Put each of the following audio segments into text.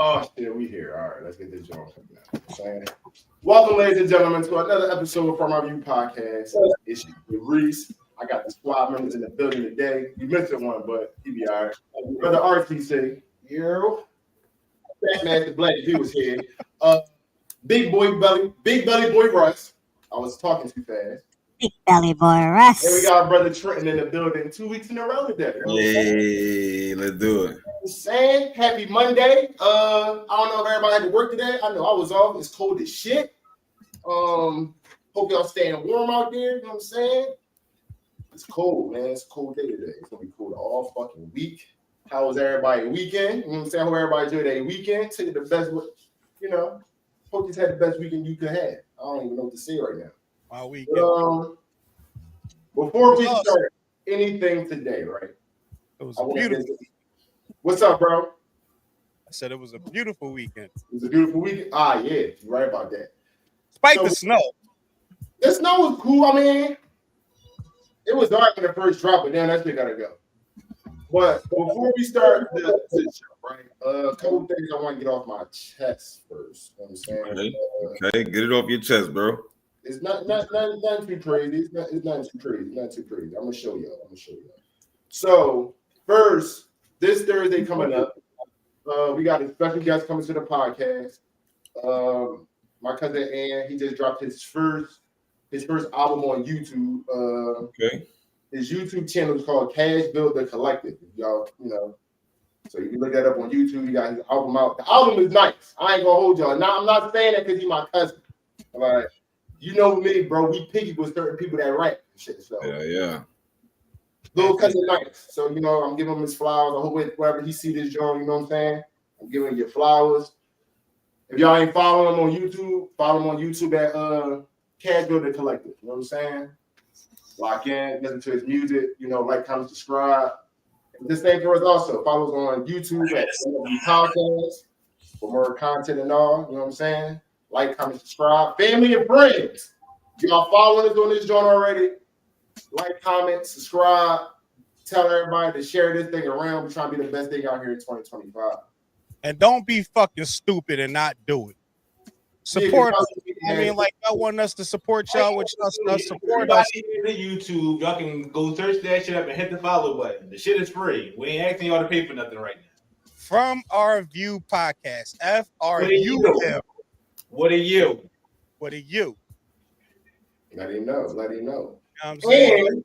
Oh shit, we here. All right, let's get this joint. Welcome, ladies and gentlemen, to another episode from our View Podcast. It's your Reese. I got the squad members in the building today. You missed one, but he be all right. Brother RTC, yo. Batman the Black, he was here. Big belly boy Russ. I was talking too fast. Big belly boy Russ. And we got our brother Trenton in the building 2 weeks in a row today. Hey, let's do it. Saying happy Monday. I don't know if everybody had to work today. I know I was off. It's cold as shit. Hope y'all staying warm out there. You know what I'm saying? It's cold, man. It's a cold day today. It's gonna be cold all fucking week. How was everybody weekend? You know what I'm saying? Hope everybody enjoyed their weekend. Take it the best, you know. Hope you had the best weekend you could have. I don't even know what to say right now. My weekend. Before we start anything today, right? It was beautiful. What's up, bro? I said it was a beautiful weekend. It was a beautiful weekend. Yeah, you're right about that. Despite the snow. The snow was cool. I mean, it was dark in the first drop, but then that shit gotta go. But before we start the show, right? A couple things I want to get off my chest first. You know what I'm saying? Okay, get it off your chest, bro. It's not too crazy. It's not too crazy. I'm gonna show y'all. So first, this Thursday coming up, we got a special guest coming to the podcast. My cousin Ann, he just dropped his first album on YouTube. Okay. His YouTube channel is called Cash Build the Collective. Y'all, you know. So you can look that up on YouTube. He got his album out. The album is nice. I ain't gonna hold y'all. Now I'm not saying that because he's my cousin. Like, you know me, bro. We picky with certain people that write shit. So yeah. Little cousin nice. So you know, I'm giving him his flowers. I hope wherever he see this joint, you know what I'm saying? I'm giving you flowers. If y'all ain't following him on YouTube, follow him on YouTube at Cash Build the Collective. You know what I'm saying? Lock in, listen to his music, you know, like, comment, subscribe. And this thing for us also. Follow us on YouTube at Podcast for more content and all. You know what I'm saying? Like, comment, subscribe. Family and friends. Y'all following us on this joint already? Like, comment, subscribe. Tell everybody to share this thing around. We're trying to be the best thing out here in 2025. And don't be fucking stupid and not do it. Support us. I mean, like, y'all want us to support y'all, which us support us. The YouTube, y'all can go search that shit up and hit the follow button. The shit is free. We ain't asking y'all to pay for nothing right now. From our View Podcast, FRUM. What are you? What are you? Let him know. Let him know. You know what I'm saying?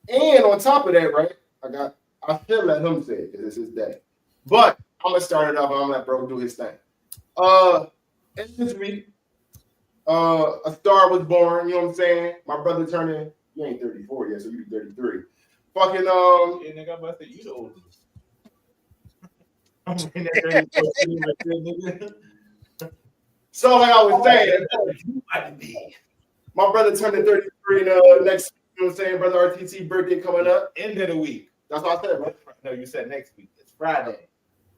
And on top of that, right? I still let him say it because it's his day. But I'm gonna start it off. I'm gonna let bro do his thing. And this week, a star was born. You know what I'm saying? My brother turning. You ain't 34 yet, so you be 33. Fucking Yeah, nigga, I'm about to say you the oldest. So like I was saying, my brother turning 33 next. You know what I'm saying? Brother RTC birthday coming up. End of the week. That's what I said, bro. No, you said next week. It's Friday.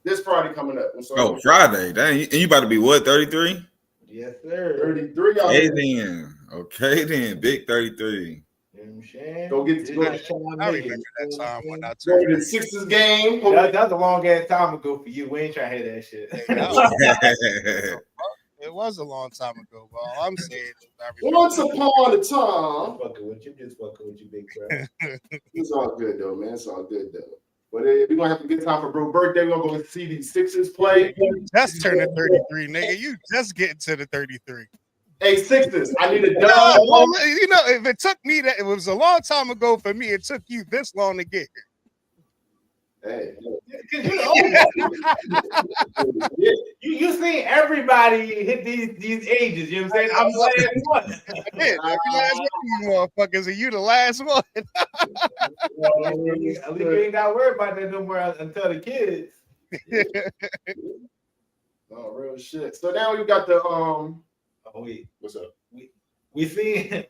This Friday coming up. Oh, Friday. Dang, and you about to be what, 33? Yes, sir. 33. Hey, then. Okay, then. Big 33. You know what I'm saying? Go get to I remember that time when I go turned to the Sixers game. That was a long ass time ago for you. We ain't trying to hear that shit. It was a long time ago, but all I'm saying is Once upon a time. Fucking with you, big bro. It's all good though, man. It's all good though. But we're gonna have a good time for bro birthday. We're gonna go see these Sixers play. Just turning 33, nigga. You just getting to the 33. Hey, Sixers, I need a dub. No, well, you know, if it took me it was a long time ago for me. It took you this long to get here. Hey, you seen everybody hit these ages. You know what I'm saying? I'm the last one. Yeah, the last one, you motherfuckers, and you the last one. At least you ain't got to worry about that no more until the kids. Oh, real shit. So now you got the Oh wait, what's up? We seen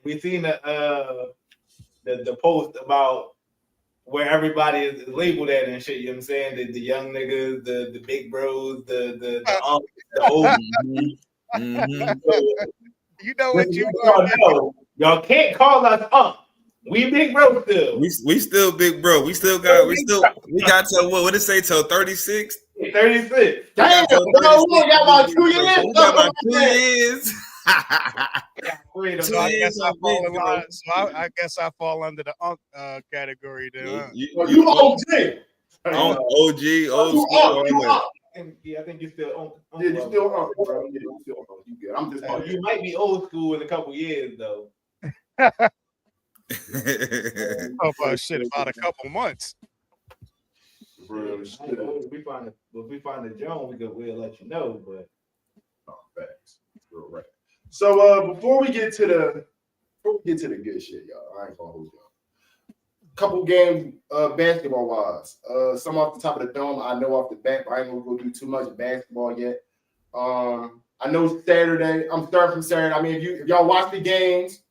the post about where everybody is labeled at and shit, you know what I'm saying? The young niggas, the big bros, the old. You know what you know? Y'all can't call us We big bro still. We still big bro. We got till what it say till 36? 36. Damn, bro, we only got about 2 years. We got about 2 years. Wait a So I minute. guess I fall in line. So I guess I fall under the category then. Huh? You OG. OG, old You school. up, all you that. up. Yeah, I think you still on. Yeah, you still up, bro. Yeah, you still up. You good. I'm just You might be old school in a couple years though. Oh, shit, about a couple months. Real If shit. we find a Joan, we'll let you know. But Facts. Real right. So before we get to the good shit, y'all, I ain't gonna hold y'all. Couple games, basketball wise. Some off the top of the dome. I know off the bat, but I ain't gonna go do too much basketball yet. I know Saturday. I'm starting from Saturday. I mean, if y'all watch the games,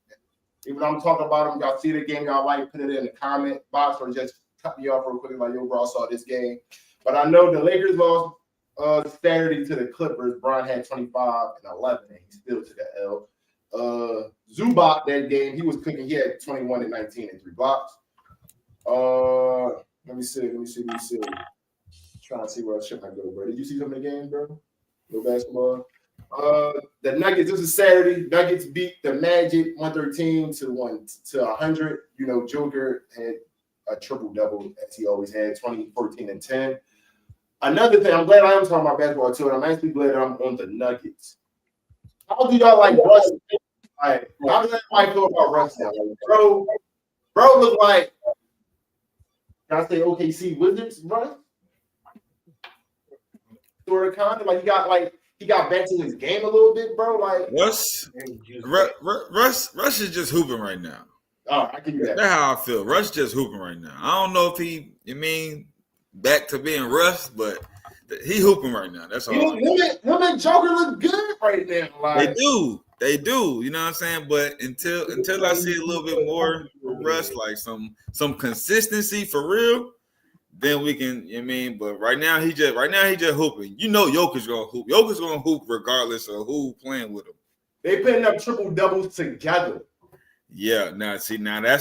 even though I'm talking about them, y'all see the game, y'all like put it in the comment box or just cut me off real quick like, yo, bro, I saw this game. But I know the Lakers lost Saturday to the Clippers. Bron had 25 and 11, and he still took the L. Zubac that game, he was cooking. He had 21 and 19 and 3 blocks. Let me see. Trying to see where I should go, bro. Did you see some of the games, bro? No basketball. The Nuggets. This is Saturday. Nuggets beat the Magic 113 to 100. You know, Joker had a triple double as he always had, 20, 14, and 10. Another thing, I'm glad I am talking about basketball too, and I'm actually glad I'm on the Nuggets. How do y'all like Russ? Like, how does everybody feel about Russ now? Like, bro look like, can I say OKC Wizards, Russ? Sort of kind of like he got back to his game a little bit, bro. Like Russ is just hooping right now. Oh, I can do that. That's how I feel. Russ just hooping right now. I don't know if back to being Russ, but he hooping right now. That's all. Him and Joker look good right now. Like, They do. You know what I'm saying? But until I see a little bit more from Russ, like some consistency for real, then we can. But right now he just hooping. You know, Joker's gonna hoop. Joker's gonna hoop regardless of who playing with him. They putting up triple doubles together. Yeah. Now that's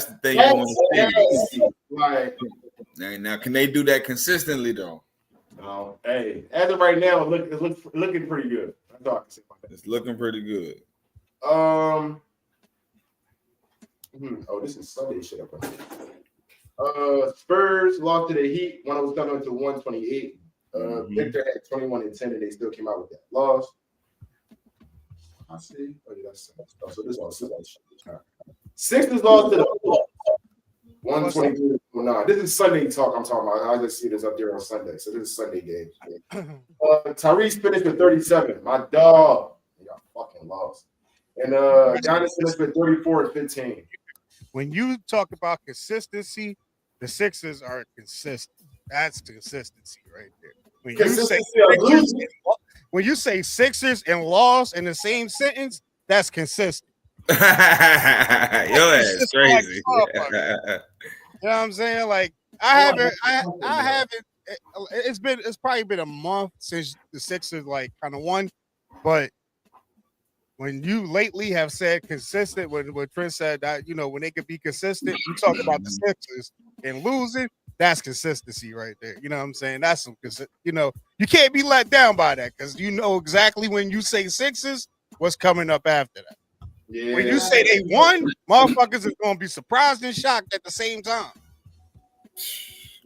the thing you want to see. Like, now can they do that consistently though? No. Hey, as of right now, it's looking pretty good. That's all I can say about that. It's looking pretty good. This is Sunday shit up here. Spurs lost to the Heat, 107 to 128. Victor had 21 and 10, and they still came out with that loss. I see. Oh, yeah, that's so this one. Sixers lost to the 123 to 9. This is Sunday talk I'm talking about. I just see this up there on Sunday. So this is Sunday game. Tyrese finished with 37. My dog. They got fucking lost. And Giannis finished with 34 and 15. When you talk about consistency, the Sixers are consistent. That's consistency right there. When you say Sixers and loss in the same sentence, that's consistent. Yo, that's crazy. You know what I'm saying? Like I haven't. It's probably been a month since the Sixers like kind of won, but when you lately have said consistent, when Trent said that, when they could be consistent, you talk about the Sixers and losing, that's consistency right there. You know what I'm saying? That's some, you can't be let down by that because you know exactly when you say Sixers, what's coming up after that. Yeah. When you say they won, motherfuckers is going to be surprised and shocked at the same time.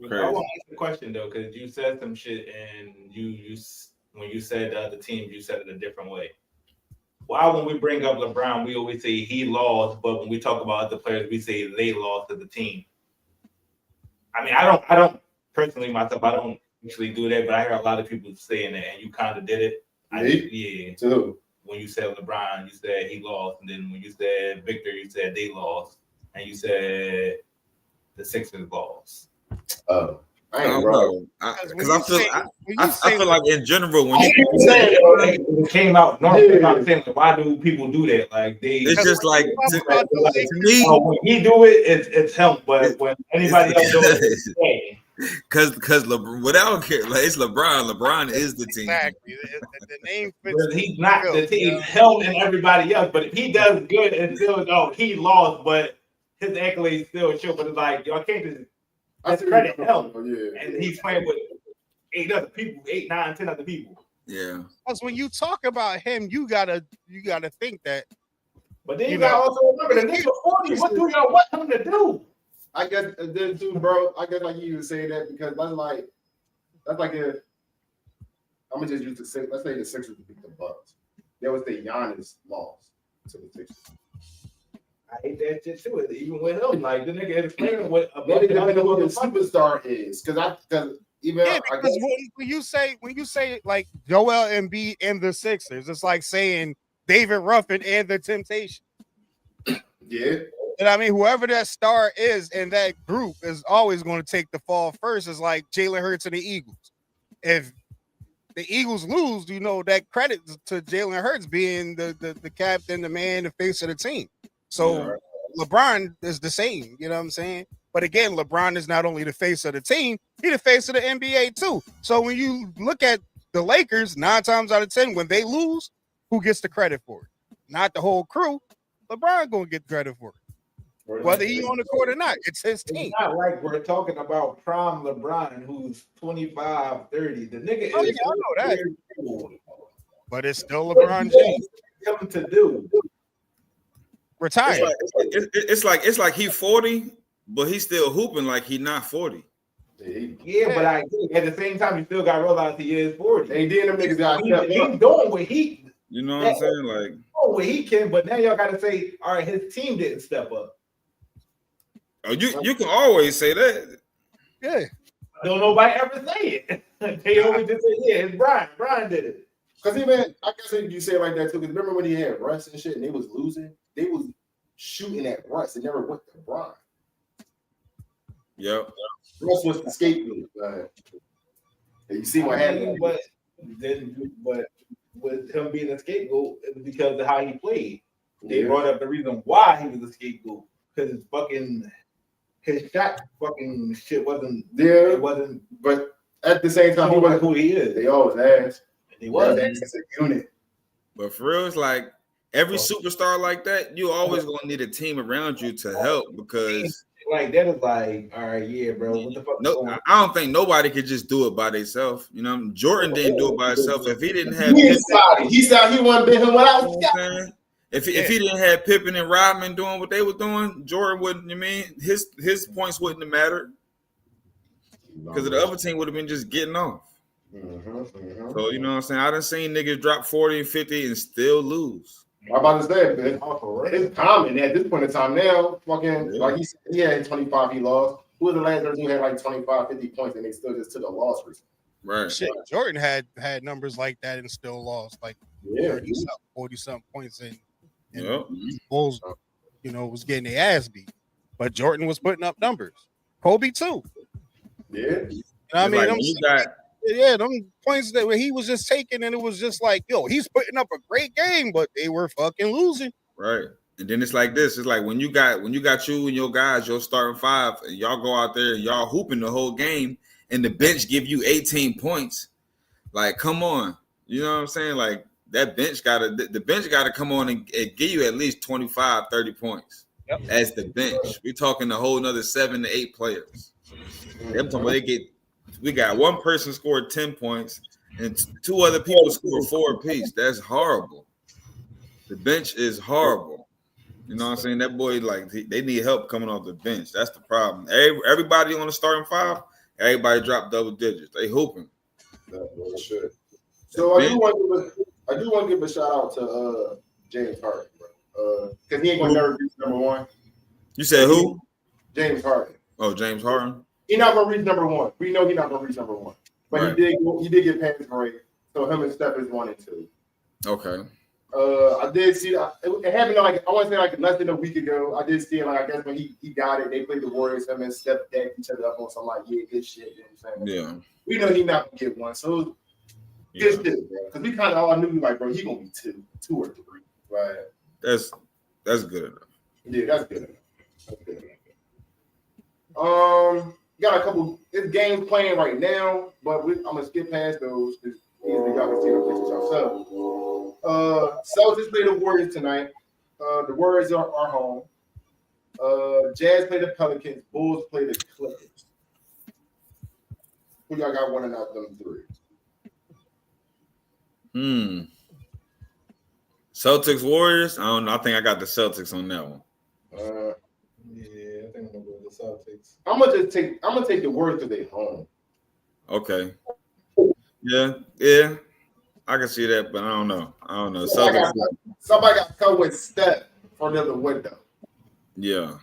I want to ask the question though, because you said some shit and you when you said the other teams, you said it a different way. Why, when we bring up LeBron, we always say he lost, but when we talk about other players, we say they lost to the team. I mean, I don't personally myself, I don't actually do that, but I hear a lot of people saying that, and you kind of did it. Yeah. Too. When you said LeBron, you said he lost, and then when you said Victor, you said they lost, and you said the Sixers lost. I don't know, because I feel like in general when it came out normal, I'm saying, why do people do that? Like it's just like to me, when he do it, it's him. But when anybody else do it, because without care, like it's LeBron. LeBron is the team. Exactly. The name fits. He's not the team. Him and everybody else. But if he does good and still, he lost, but his accolades still show. But it's like y'all can't just. That's credit him, and he's playing with 8 other people, 8, 9, 10 other people. Yeah. Because when you talk about him, you gotta think that. But then you gotta also remember the nigga 40. What do y'all want him to do? I guess then too, bro. I guess like you even say that because that's like a. I'm gonna just use the Sixers. Let's say the Sixers beat the Bucks. That was the Giannis loss to the Sixers. I hate that shit too. Even with him, like the nigga is explaining what a Maybe depending on who the superstar is, because even because when you say like Joel Embiid and the Sixers, it's like saying David Ruffin and the Temptation. Yeah. And I mean, whoever that star is in that group is always going to take the fall first. It's like Jalen Hurts and the Eagles. If the Eagles lose, you know, that credit to Jalen Hurts being the captain, the man, the face of the team. So LeBron is the same, you know what I'm saying? But again, LeBron is not only the face of the team, he's the face of the NBA too. So when you look at the Lakers, 9 times out of 10, when they lose, who gets the credit for it? Not the whole crew. LeBron gonna get credit for it. Whether he on the court or not, it's his team. It's not like we're talking about prime LeBron, who's 25, 30. The nigga is. I know that. But it's still LeBron James. Something to do. Retired. It's like he 40, but he's still hooping like he not 40. Yeah, but at the same time, you still got to realize he is 40. And then them niggas got he's doing what he. You know what I'm saying? Like, what he can, but now y'all got to say, all right, his team didn't step up. Oh, you can always say that. Yeah. Don't nobody ever say it. They always just say, yeah, it's Brian. Brian did it. Because even, I guess you say it like that too, because remember when he had Russ and shit and they was losing? They was shooting at Russ and never went to Brian. Yep. Russ was the scapegoat. And you see what happened. But with him being a scapegoat, it was because of how he played. They brought up the reason why he was a scapegoat. Because his shot fucking shit wasn't there. It wasn't. But at the same time, he wasn't who he is. They always asked. He was. It's a unit. But for real, it's like every superstar like that, you always gonna need a team around you to help because like that is like, all right, yeah, bro. What the fuck? No, I don't think nobody could just do it by themselves. You know, Jordan didn't do it by himself. If he didn't have he said he wouldn't be him without. If he didn't have Pippen and Rodman doing what they were doing, Jordan wouldn't. You mean his points wouldn't have mattered because the other team would have been just getting off. So you know what I'm saying. I done seen niggas drop 40 and 50 and still lose. I'm about to say, man, it's common at this point in time now. Fucking like he had 25, he lost. Who was the last person who had like 25, 50 points and they still just took a loss recently? Right. Shit, Jordan had numbers like that and still lost like 40-something points in. Bulls, you know, was getting their ass beat, but Jordan was putting up numbers. Kobe too. Yeah, I mean, them points that where he was just taking, and it was just like, yo, he's putting up a great game, but they were fucking losing. Right, and then it's like this. It's like when you got you and your guys, your starting five, and y'all go out there and y'all hooping the whole game, and the bench give you 18 points. Like, come on, you know what I'm saying? Like. That bench the bench gotta come on and give you at least 25, 30 points as the bench. We're talking a whole another 7 to 8 players. We got one person scored 10 points and 2 other people scored 4 apiece. That's horrible. The bench is horrible. You know what I'm saying? That boy, like, they need help coming off the bench. That's the problem. Everybody on the starting 5, everybody dropped double digits. They hooping. So I do want to give a shout out to James Harden, bro. Because he ain't going to never reach number 1. You said who? James Harden. Oh, James Harden. He's not going to reach number 1. We know he's not going to reach number 1. But right. he did get pass grade. So him and Steph is 1 and 2. Okay. I did see that. It happened like I want to say like less than a week ago. I did see it like I guess when he got it, they played the Warriors. Him and Steph dacked each other up on some like good shit. You know what I'm saying? Yeah. We know he's not gonna get 1. So good shit, bro. Because we kind of all knew like, bro, he gonna be 2 or 3. Right? That's good enough. Yeah, that's good enough. Got a couple games playing right now, but I'm gonna skip past those because y'all can see the pictures yourself. Celtics play the Warriors tonight. The Warriors are home. Jazz play the Pelicans. Bulls play the Clippers. Who y'all got winning out them three? Celtics Warriors. I don't know. I think I got the Celtics on that one. Yeah, I think I'm gonna go with the Celtics. I'm gonna take the Warriors to their home. Okay. Yeah. I can see that, but I don't know. Somebody got to come with Steph for them to win though. Yeah.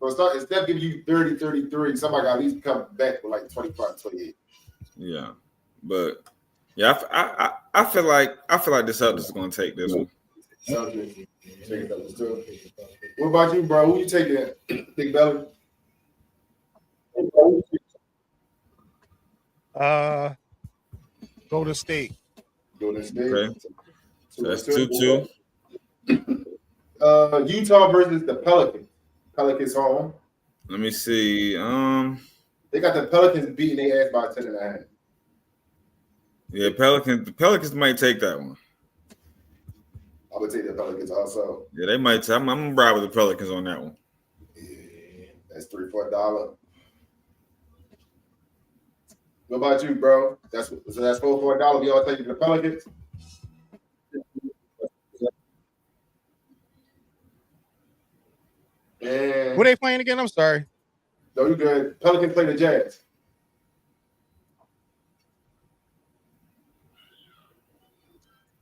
So if Steph gives you 30, 33, somebody got to at least come back with like 25, 28. Yeah. But yeah, I feel like the Celtics is gonna take this one. What about you, bro? Who you taking? Big Belly? Golden State. Golden State. Okay. So that's 2-2. Utah versus the Pelicans. Pelicans home. Let me see. They got the Pelicans beating their ass by 10.5. Yeah, the Pelicans might take that one. I would take the Pelicans also. Yeah, they might. I'm gonna ride with the Pelicans on that one. Yeah, that's $3 for $1. What about you, bro? That's $4 for $1. We all taking the Pelicans. And Who they playing again? I'm sorry. no, you good. Pelicans play the Jazz.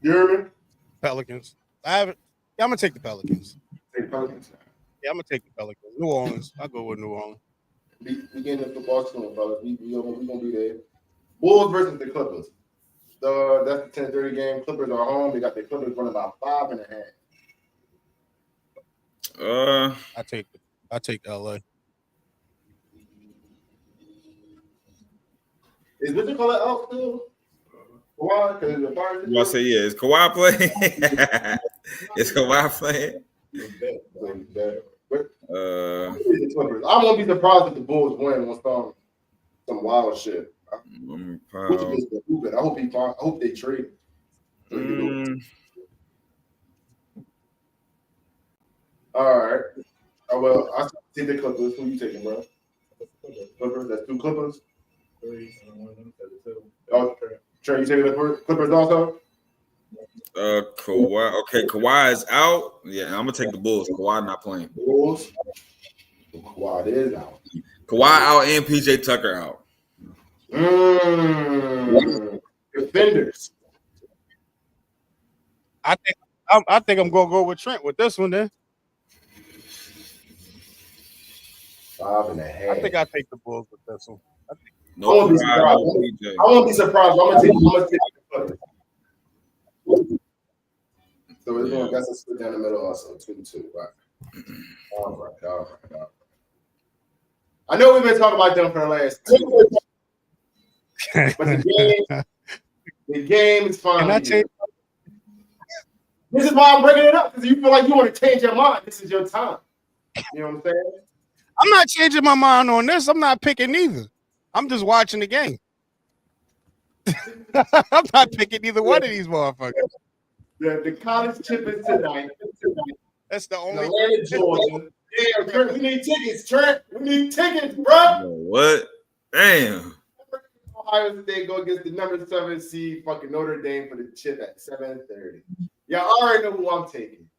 You hear me? Pelicans. I'm gonna take the Pelicans. Take Pelicans. Yeah, I'm gonna take the Pelicans. New Orleans. I'll go with New Orleans. We getting the football soon, fellas. We gonna be there. Bulls versus the Clippers. That's the 10:30 game. Clippers are home. They got the Clippers running about 5.5. I take LA. Is what you call it out still? Why? Because the Fire. I say yeah. Is Kawhi playing? Is Kawhi playing? The Clippers. I won't be surprised if the Bulls win on some wild shit. I hope they trade. All right. Well, I take the Clippers. Who you taking, bro? Clippers. That's 2 Clippers. 3 and 1 instead of 2. Oh, Trey, you taking the Clippers also? Kawhi. Okay, Kawhi is out. Yeah, I'm gonna take the Bulls. Kawhi not playing. Bulls. Kawhi is out. Kawhi out and PJ Tucker out. Defenders. I think I'm gonna go with Trent with this one then. 5.5. I think I take the Bulls with this one. No, I won't be surprised. I'm gonna take the Clippers. So it's going to split down the middle also, 2-2. Right. All right. I know we've been talking about them for the last 2 years. But the game is fine. This is why I'm bringing it up, because you feel like you want to change your mind. This is your time. You know what I'm saying? I'm not changing my mind on this. I'm not picking either. I'm just watching the game. I'm not picking either one of these motherfuckers. The college chip is tonight. That's the only Atlanta, Georgia. Yeah, Trent, we need tickets, Trent. We need tickets, bro. What? Damn. Ohio State go against the number 7 seed, fucking Notre Dame for the chip at 7:30. Y'all already know who I'm taking.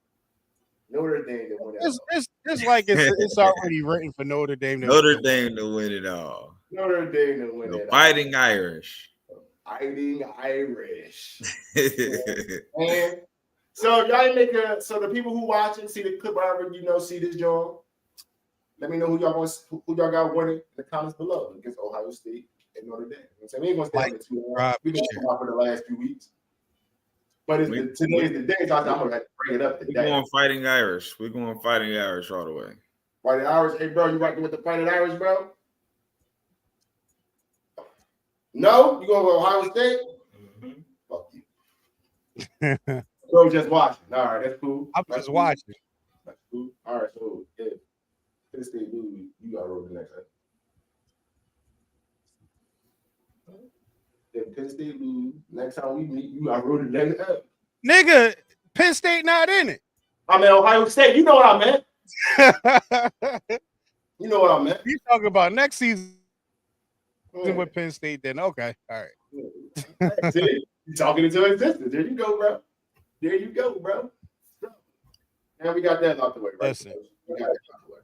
Notre Dame to win it. It's like it's already written for Notre Dame. Notre Dame to win it all. Notre Dame to win it. Fighting Irish. Fighting Irish. And so y'all so the people who watching see the clip, however see this joint. Let me know who y'all got winning in the comments below against Ohio State and Notre Dame. So we ain't gonna stay on the 2 hours. We've been talking about for the last few weeks. But today is the day, so I'm gonna have to bring it up today. We're going Fighting Irish. We're going Fighting Irish all the way. Fighting Irish, hey bro, you rocking with the Fighting Irish, bro? No, you gonna go Ohio State? Mm-hmm. Fuck you. Bro, just watching. All right, that's cool. I'm just watching. That's cool. All right, so if Penn State lose, you gotta roll the next up. If Penn State lose, next time we meet, you gotta roll the next up. Nigga, Penn State not in it. I mean Ohio State. You know what I meant. You know what I meant. You talking about next season? with Penn State, then okay, all right. That's it. You talking into existence. There you go, bro. There you go, bro. Now we got that out the way, right? Listen. We got that out the way.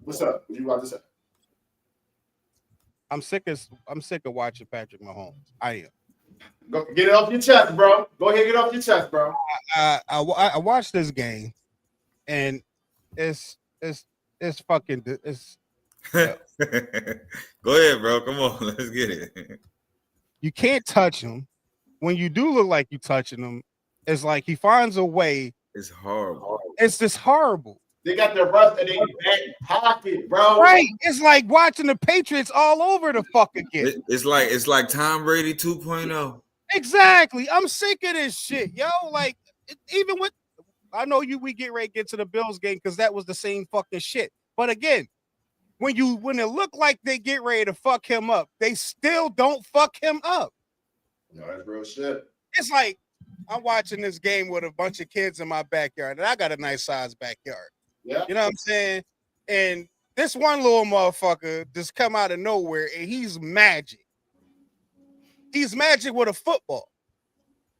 What's up? What you about to say? I'm sick of watching Patrick Mahomes. I am. Go get it off your chest, bro. Go ahead, get it off your chest, bro. I watched this game, and it's fucking it's. Go ahead, bro. Come on, let's get it. You can't touch him. When you do look like you touching him, it's like he finds a way. It's horrible. It's just horrible. They got the rust in their back pocket, bro. Right. It's like watching the Patriots all over the fuck again. It's like Tom Brady 2.0. Exactly. I'm sick of this shit, yo. Like, even with, I know we get ready to get to the Bills game because that was the same fucking shit. But again, when it looked like they get ready to fuck him up, they still don't fuck him up. No, that's real shit. It's like I'm watching this game with a bunch of kids in my backyard, and I got a nice sized backyard. Yeah. You know what I'm saying? And this one little motherfucker just come out of nowhere, and he's magic. He's magic with a football.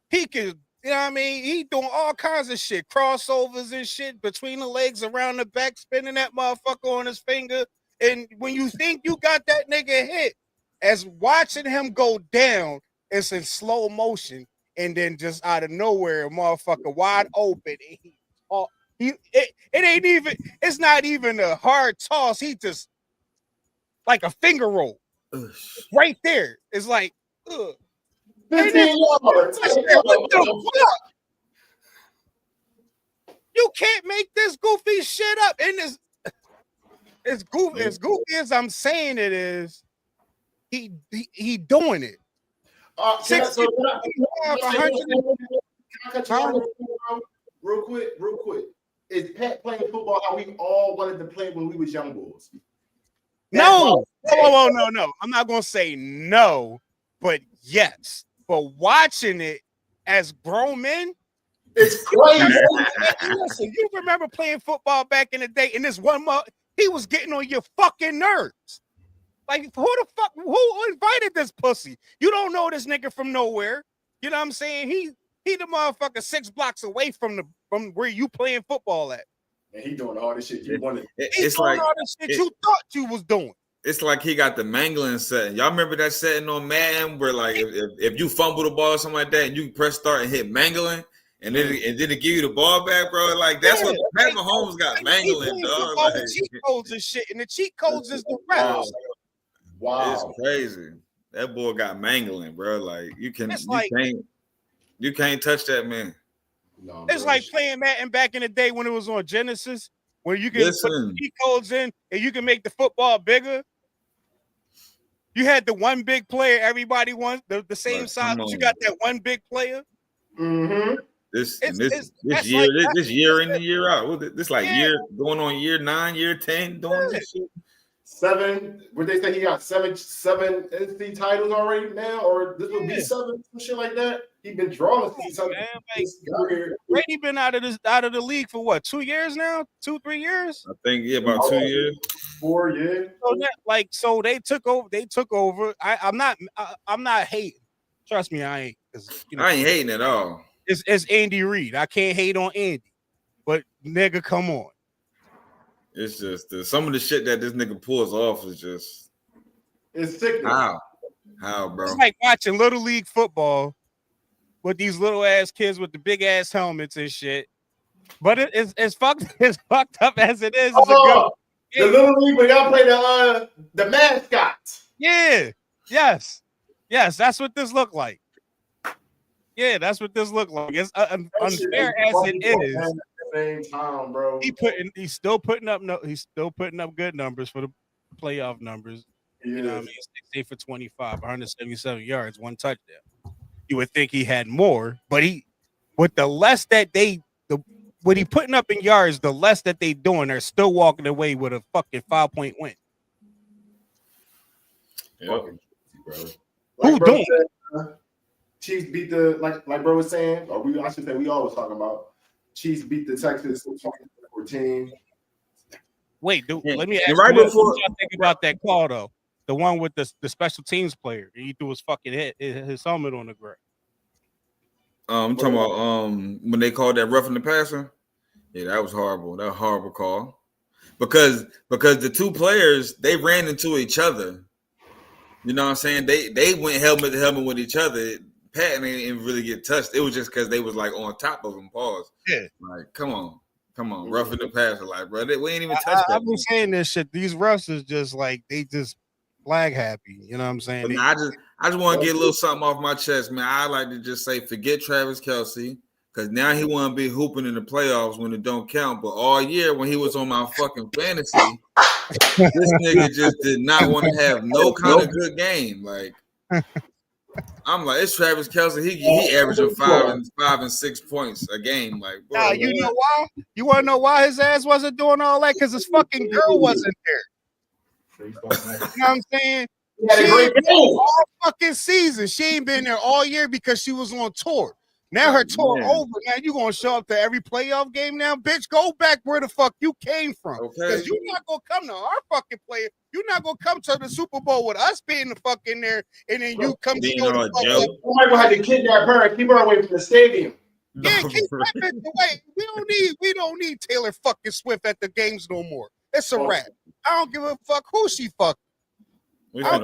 He can, you know what I mean? He doing all kinds of shit, crossovers and shit between the legs, around the back, spinning that motherfucker on his finger. And when you think you got that nigga hit, as watching him go down, it's in slow motion, and then just out of nowhere, a motherfucker wide open. It's not even a hard toss. He just like a finger roll right there. It's like, ugh. 15 yards. What the fuck? You can't make this goofy shit up. And as goofy as I'm saying it is, he doing it. Real quick. Is Pat playing football how we all wanted to play when we was young boys? No. No. I'm not gonna say no, but yes. But watching it as grown men, it's crazy. Listen, you remember playing football back in the day, and this one month he was getting on your fucking nerves. Like, who invited this pussy? You don't know this nigga from nowhere. You know what I'm saying? He the motherfucker 6 blocks away from where you playing football at. And he doing all this shit you wanted. He's doing all this shit you thought you was doing. It's like he got the mangling setting. Y'all remember that setting on Madden where, like, if you fumble the ball or something like that, and you press start and hit mangling, and then it give you the ball back, bro. Like, that's what Pat Mahomes got, mangling, dog. Like, cheat codes and shit, and the cheat codes is the rest. Wow, it's crazy. That boy got mangling, bro. Like, you can't touch that man. No, it's like playing Madden back in the day when it was on Genesis, where you can put the cheat codes in and you can make the football bigger. You had the one big player everybody wants, the same size, but you got that one big player. Mm-hmm. This year in the year out. This year going on year 9, year 10, doing this shit. 7. Would they say he got seven NC titles already now, or this would be 7, some shit like that? He been drawing since Brady been out of the league for what, 2 years now? 2-3 years? I think about 2 years. 4 years. So they took over. I'm not hating. Trust me, I ain't. I ain't hating at all. It's Andy Reid. I can't hate on Andy, but nigga, come on. It's just some of the shit that this nigga pulls off is just. It's sickening. How, bro? It's like watching Little League football with these little ass kids with the big ass helmets and shit. But it's fucked up as it is. The Little League, we gotta play the mascot. Yeah. Yes. That's what this looked like. Yeah, that's what this looked like. It's unfair as it is. At the same time, bro. He's still putting up good numbers for the playoff numbers. You know what I mean? 68 for 25, 177 yards, 1 touchdown. You would think he had more, but with the less that what he putting up in yards, the less that they doing, they're still walking away with a fucking 5-point win. Yep. Who doing? Chiefs beat the like bro was saying, or I should say we always talking about Chiefs beat the Texans 14. Wait, let me ask you what y'all think about that call though. The one with the special teams player. He threw his fucking head, his helmet on the ground. I'm talking about when they called that roughing the passer. Yeah, that was horrible. That was a horrible call. Because the two players, they ran into each other. You know what I'm saying? They went helmet to helmet with each other. Patton didn't really get touched. It was just because they was like on top of him. Pause. Yeah. Like, come on, roughing the passer, like, bro, we ain't even touched that. I've been saying this shit. These refs is just like they just flag happy. You know what I'm saying? But I just want to get a little something off my chest, man. I like to just say, forget Travis Kelce, because now he want to be hooping in the playoffs when it don't count. But all year when he was on my fucking fantasy, this nigga just did not want to have no kind of good game. Like, I'm like, it's Travis Kelce. He averaging 5 and 6 points a game. Like, bro, nah, you know why? You want to know why his ass wasn't doing all that? Because his fucking girl wasn't there. You know what I'm saying? She ain't been all fucking season. She ain't been there all year because she was on tour. Now her tour over. Now you gonna show up to every playoff game now, bitch. Go back where the fuck you came from. Because you're not gonna come to our fucking player. You're not gonna come to the Super Bowl with us being the fuck in there, and then you come to go to fuck up. Somebody gonna have to kidnap her and keep her away from the stadium. Yeah, keep that bitch away. We don't need Taylor fucking Swift at the games no more. It's a wrap. I don't give a fuck who she fucking. I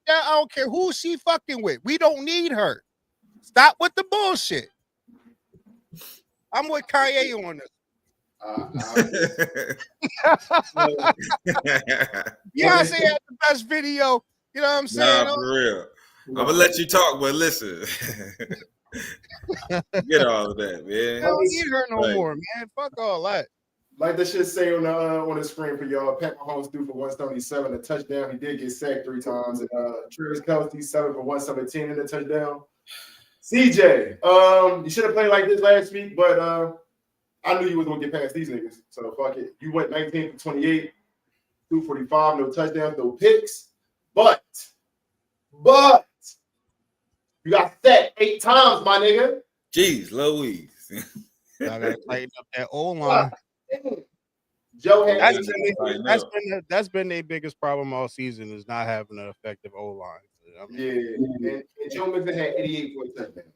don't care who she fucking with. We don't need her. Stop with the bullshit. I'm with Kanye on this. Beyonce had the best video. You know what I'm saying? Nah, for real. I'm gonna let you talk, but listen. Get all of that, man. I don't need her no more, man. Fuck all that. Like the shit say on the screen for y'all, Pat Mahomes threw for 177, a touchdown. He did get sacked 3 times. And Travis Kelce 7 for 117 in a touchdown. CJ, you should have played like this last week, but I knew you was gonna get past these niggas. So fuck it. You went 19 for 28, 245, no touchdowns, no picks. But you got sacked 8 times, my nigga. Jeez, Louise. I gotta tighten up that O line. Joe that's been their biggest problem all season is not having an effective O line. And Joe Mixon had 88 for a touchdown.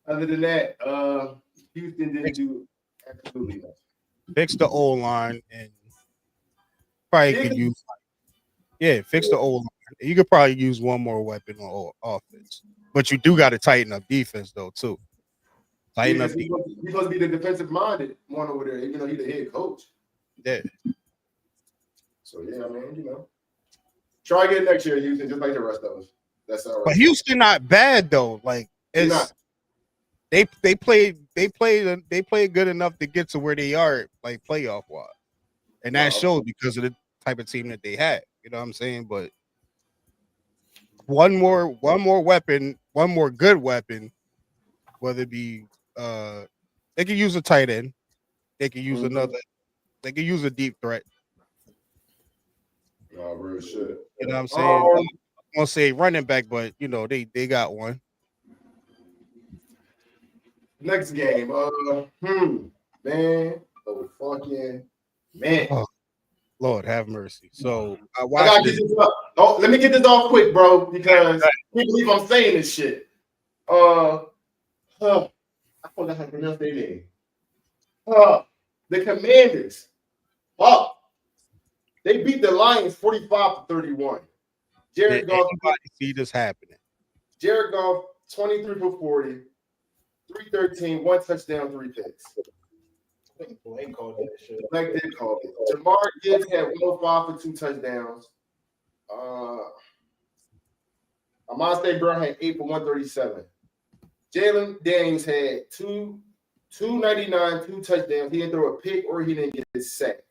Other than that, Houston didn't do absolutely nothing. Fix the O line and probably could use. Yeah, fix the O line. You could probably use one more weapon on offense, but you do got to tighten up defense though too. Tighten up. He's supposed to be the defensive minded one over there, even though he's the head coach. Yeah. So yeah, I mean, try again next year, Houston, just like the rest of us. That's all right. But Houston not bad though. Like it's they played good enough to get to where they are, like playoff wise, and that showed because of the type of team that they had. You know what I'm saying? But one more weapon, one more good weapon, whether it be they could use a tight end, they could use another, they could use a deep threat. Oh, real shit. You know what I'm saying? I'm gonna say running back, but they got one. Next game, man, man. Oh, Lord have mercy. So I gotta get this up. Oh, let me get this off quick, bro, because I can't believe I'm saying this shit. I forgot how to pronounce their name. The Commanders. They beat the Lions 45-31. Jared Goff. Anybody see this happening? Jared Goff, 23 for 40, 313, 1 touchdown, 3 picks. Blake called that shit. Blake did call it. Jamar Gibbs had 105 for 2 touchdowns. Amon-Ra Brown had 8 for 137. Jalen Daniels had 299, 2 touchdowns. He didn't throw a pick or he didn't get his sack.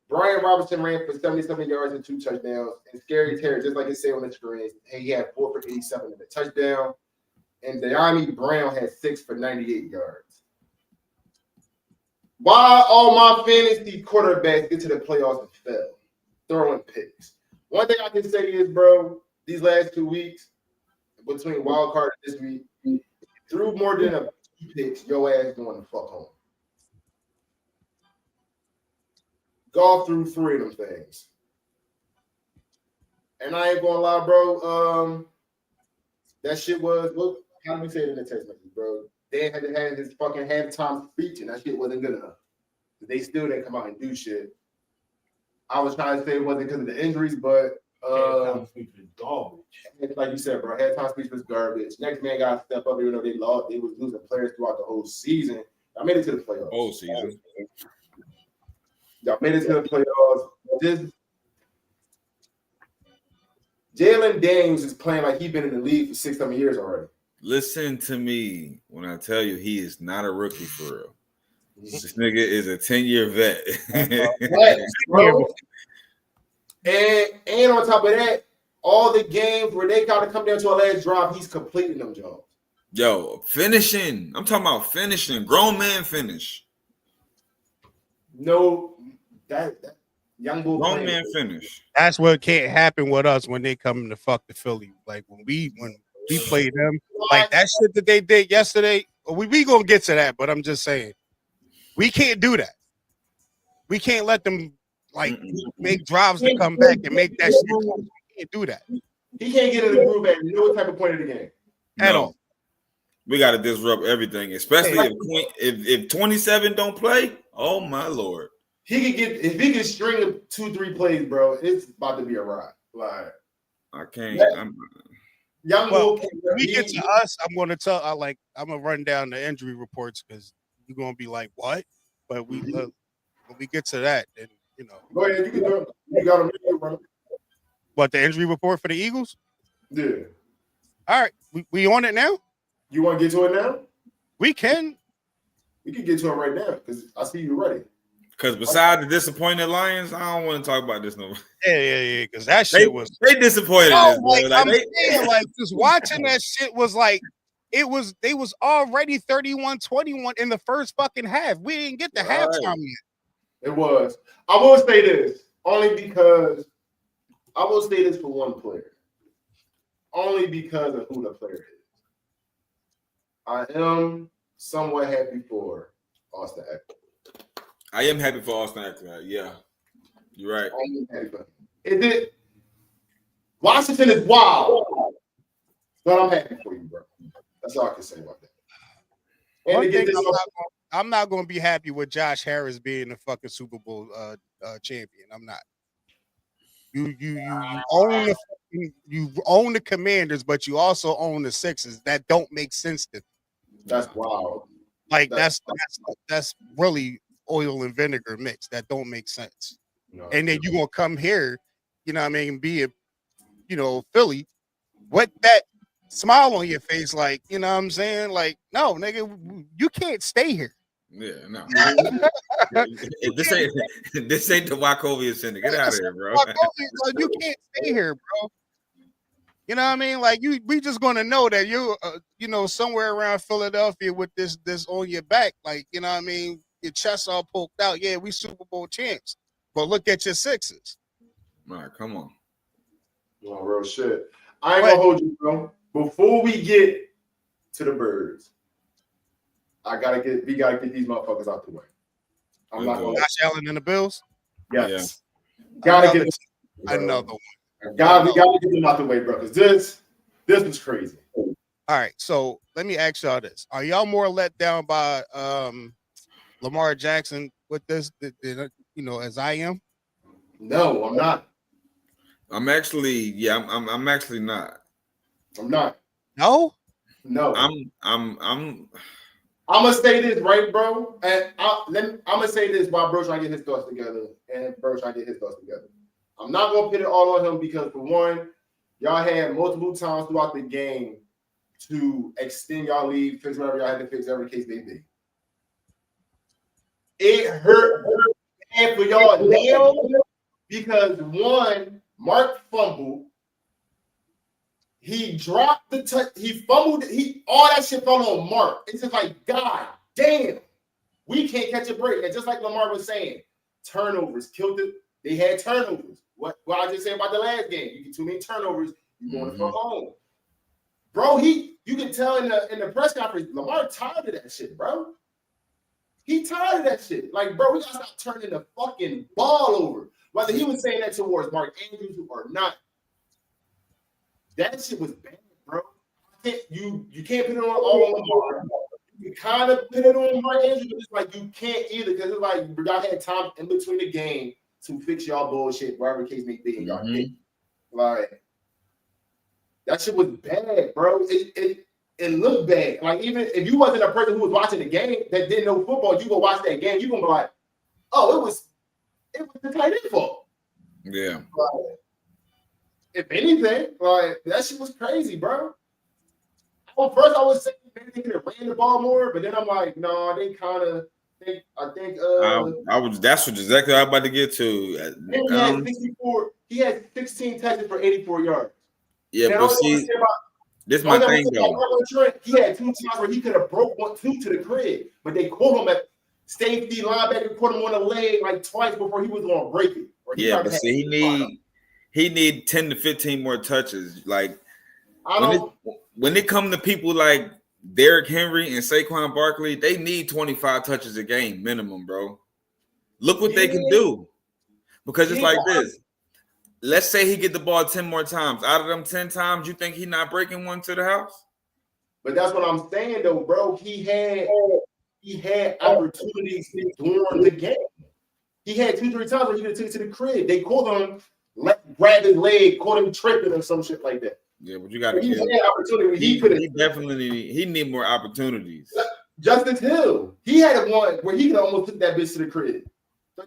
Brian Robinson ran for 77 yards and 2 touchdowns. And Scary Terry, just like it said on the screen, he had 4 for 87 and a touchdown. And De'Ami Brown had 6 for 98 yards. Why all my fantasy quarterbacks get to the playoffs and fail? Throwing picks. One thing I can say is, bro, these last 2 weeks, between wild card and this week, threw more than a picks, your ass going to fuck home. Golf through 3 of them things. And I ain't gonna lie, bro. That shit was look. How do we say it in the text message, bro? They had to have his fucking halftime speech, and that shit wasn't good enough. They still didn't come out and do shit. I was trying to say it wasn't because of the injuries, but Halftime speech was garbage. like you said, bro, halftime speech was garbage. Next man got to step up, even though they lost. They was losing players throughout the whole season. I made it to the playoffs. Whole season. Y'all made it to the playoffs. This Jalen Daniels is playing like he's been in the league for 6, 7 years already. Listen to me when I tell you he is not a rookie for real. This nigga is a 10-year vet. Bro. And on top of that, all the games where they gotta come down to a last drive, he's completing them jobs. Yo, finishing. I'm talking about finishing. Grown man finish. No, that young bull. Grown man finish. That's what can't happen with us when they come to fuck the Philly. Like when we play them, like that shit that they did yesterday. We gonna get to that, but I'm just saying we can't do that. We can't let them like make drives to come back and make that shit. We can't do that. He can't get in the groove at no type of point of the game at all. We got to disrupt everything, especially if 27 don't play. Oh my lord! He could get if he can string of 2-3 plays, bro. It's about to be a ride. Like I can't. Young well, when we get to us, I'm gonna run down the injury reports because you're gonna be like, what? But when we get to that, then you know. Go ahead, you can do it. You got to bro. What, the injury report for the Eagles? Yeah. All right, we on it now. You want to get to it now? We can. We can get to it right now because I see you ready. Because beside the disappointed Lions, I don't want to talk about this no more. Yeah. Because that shit was they disappointed. Just watching that shit was like they was already 31-21 in the first fucking half. We didn't get the halftime yet. It was. I will say this only because I will say this for one player. Only because of who the player is. I am somewhat happy for Austin Eckler. I am happy for Austin Eckler. Yeah, you're right. I am happy for him. It did. Washington is wild, but I'm happy for you, bro. That's all I can say about that. And to get this I'm not going to be happy with Josh Harris being the fucking Super Bowl champion. I'm not. You own the Commanders, but you also own the Sixers. That don't make sense to me. That's wild. Like that's really oil and vinegar mix. That don't make sense. No, and then you gonna come here, you know what I mean, be a, Philly, with that smile on your face, like, you know what I'm saying? Like, no, nigga, you can't stay here. Yeah, no. This ain't the Wachovia Center. Get out of here, bro. You can't stay here, bro. You know what I mean? Like we just gonna know that you, somewhere around Philadelphia with this on your back, like, you know what I mean? Your chest all poked out. Yeah, we Super Bowl champs, but look at your Sixers. All right, come on. Oh, real shit. I ain't gonna hold you, bro. Before we get to the Birds, we gotta get these motherfuckers out the way. I'm not gonna. Josh Allen and the Bills. Yes, gotta get another one. We gotta get them out the way, bro. Because this was crazy. All right, so let me ask y'all this: are y'all more let down by Lamar Jackson with this, as I am? No, I'm not. I'm actually not. I'm not. No. I'm gonna say this, right, bro? And I'm gonna say this while bro trying to get his thoughts together, and bro trying to get his thoughts together. I'm not gonna put it all on him because, for one, y'all had multiple times throughout the game to extend y'all lead, fix whatever y'all had to fix, every case may be. It hurt and for y'all now because, one, Mark fumbled. He dropped the touch. He fumbled. All that shit fell on Mark. It's just like, God damn, we can't catch a break. And just like Lamar was saying, turnovers killed it. They had turnovers. What I just said about the last game? You get too many turnovers, you're going to come home, bro. You can tell in the press conference, Lamar tired of that shit, bro. He tired of that shit. Like, bro, we gotta stop turning the fucking ball over. Whether he was saying that towards Mark Andrews or not, That shit was bad, bro. You can't put it on all on Lamar. You kind of put it on Mark Andrews, but it's like you can't either because it's like y'all had time in between the game to fix y'all bullshit, whatever the case may be. And y'all did. Like that shit was bad, bro. It looked bad. Like even if you wasn't a person who was watching the game that didn't know football, you go watch that game, you gonna be like, oh, it was the tight end fault. Yeah. Like, if anything, like that shit was crazy, bro. Well, first I was saying maybe they could have ran the ball more, but then I'm like, no, they kind of think. I think I was. That's what exactly I was about to get to. he had 64. He had 16 touches for 84 yards. Yeah, but see, this is my thing though. He had 2 times where he could have broke 1-2 to the crib, but they caught him at safety linebacker, caught him on the leg like twice before he was going to break it. Yeah, but see, he need 10 to 15 more touches. Like when it come to people like Derrick Henry and Saquon Barkley, they need 25 touches a game minimum, bro. Look what they can do. Because it's like this. Let's say he get the ball 10 more times. Out of them 10 times, you think he not breaking one to the house? But that's what I'm saying, though, bro. He had opportunities during the game. He had 2-3 times where he could have took it to the crib. They called him, grab his leg, caught him tripping or some shit like that. Yeah, but you got to give him opportunity. He need more opportunities. Justice Hill, he had one where he could almost took that bitch to the crib. So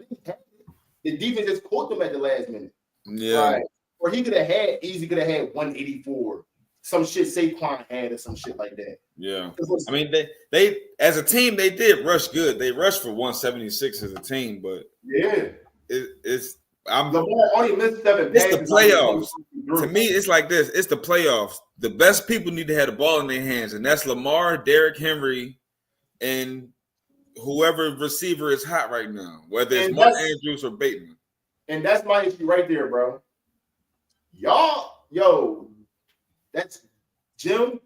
the defense just caught them at the last minute. Yeah, right. Or he could have had 184. Some shit Saquon had or some shit like that. Yeah, I mean they as a team they did rush good. They rushed for 176 as a team, but yeah, it's only missed 7 it's the playoffs. To me, it's like this. It's the playoffs. The best people need to have the ball in their hands, and that's Lamar, Derrick Henry, and whoever receiver is hot right now, whether it's Mark Andrews or Bateman. And that's my issue right there, bro. Yo, that's Jim.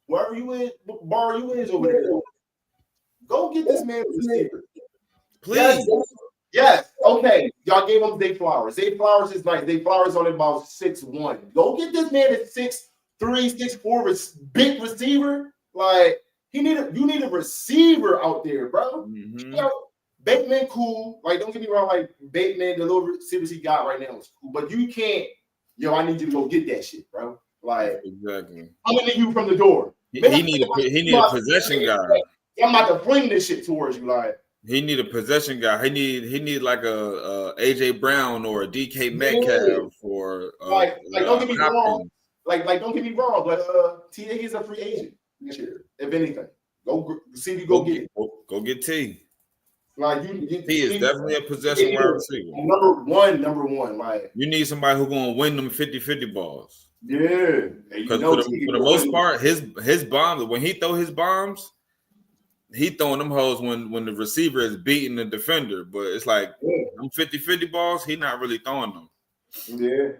Wherever you is, bar you is over there. Go get this man a receiver. Please. Yes. Okay. Y'all gave him Zay Flowers. Zay Flowers is nice. Zay Flowers only about 6'1". Go get this man a 6'3", 6'4", big receiver. Like you need a receiver out there, bro. Mm-hmm. You know, Bateman cool. Like don't get me wrong. Like Bateman, the little receivers he got right now is cool. But you can't. Yo, I need you to go get that shit, bro. Like exactly. I'm gonna need you from the door. He need a possession guy. I'm about to fling this shit towards you, like. He need a possession guy. He need like a AJ Brown or a DK Metcalf or like don't get me wrong. Like don't get me wrong, but T is a free agent this year. If anything, go see if you go get it. Go get T. Like T is definitely a possession wide receiver. Number one. Like you need somebody who's gonna win them 50-50 balls. Yeah, because for the most part, his bombs when he throw his bombs. He throwing them hoes when the receiver is beating the defender, but it's like them 50-50 balls, he not really throwing them. Yeah.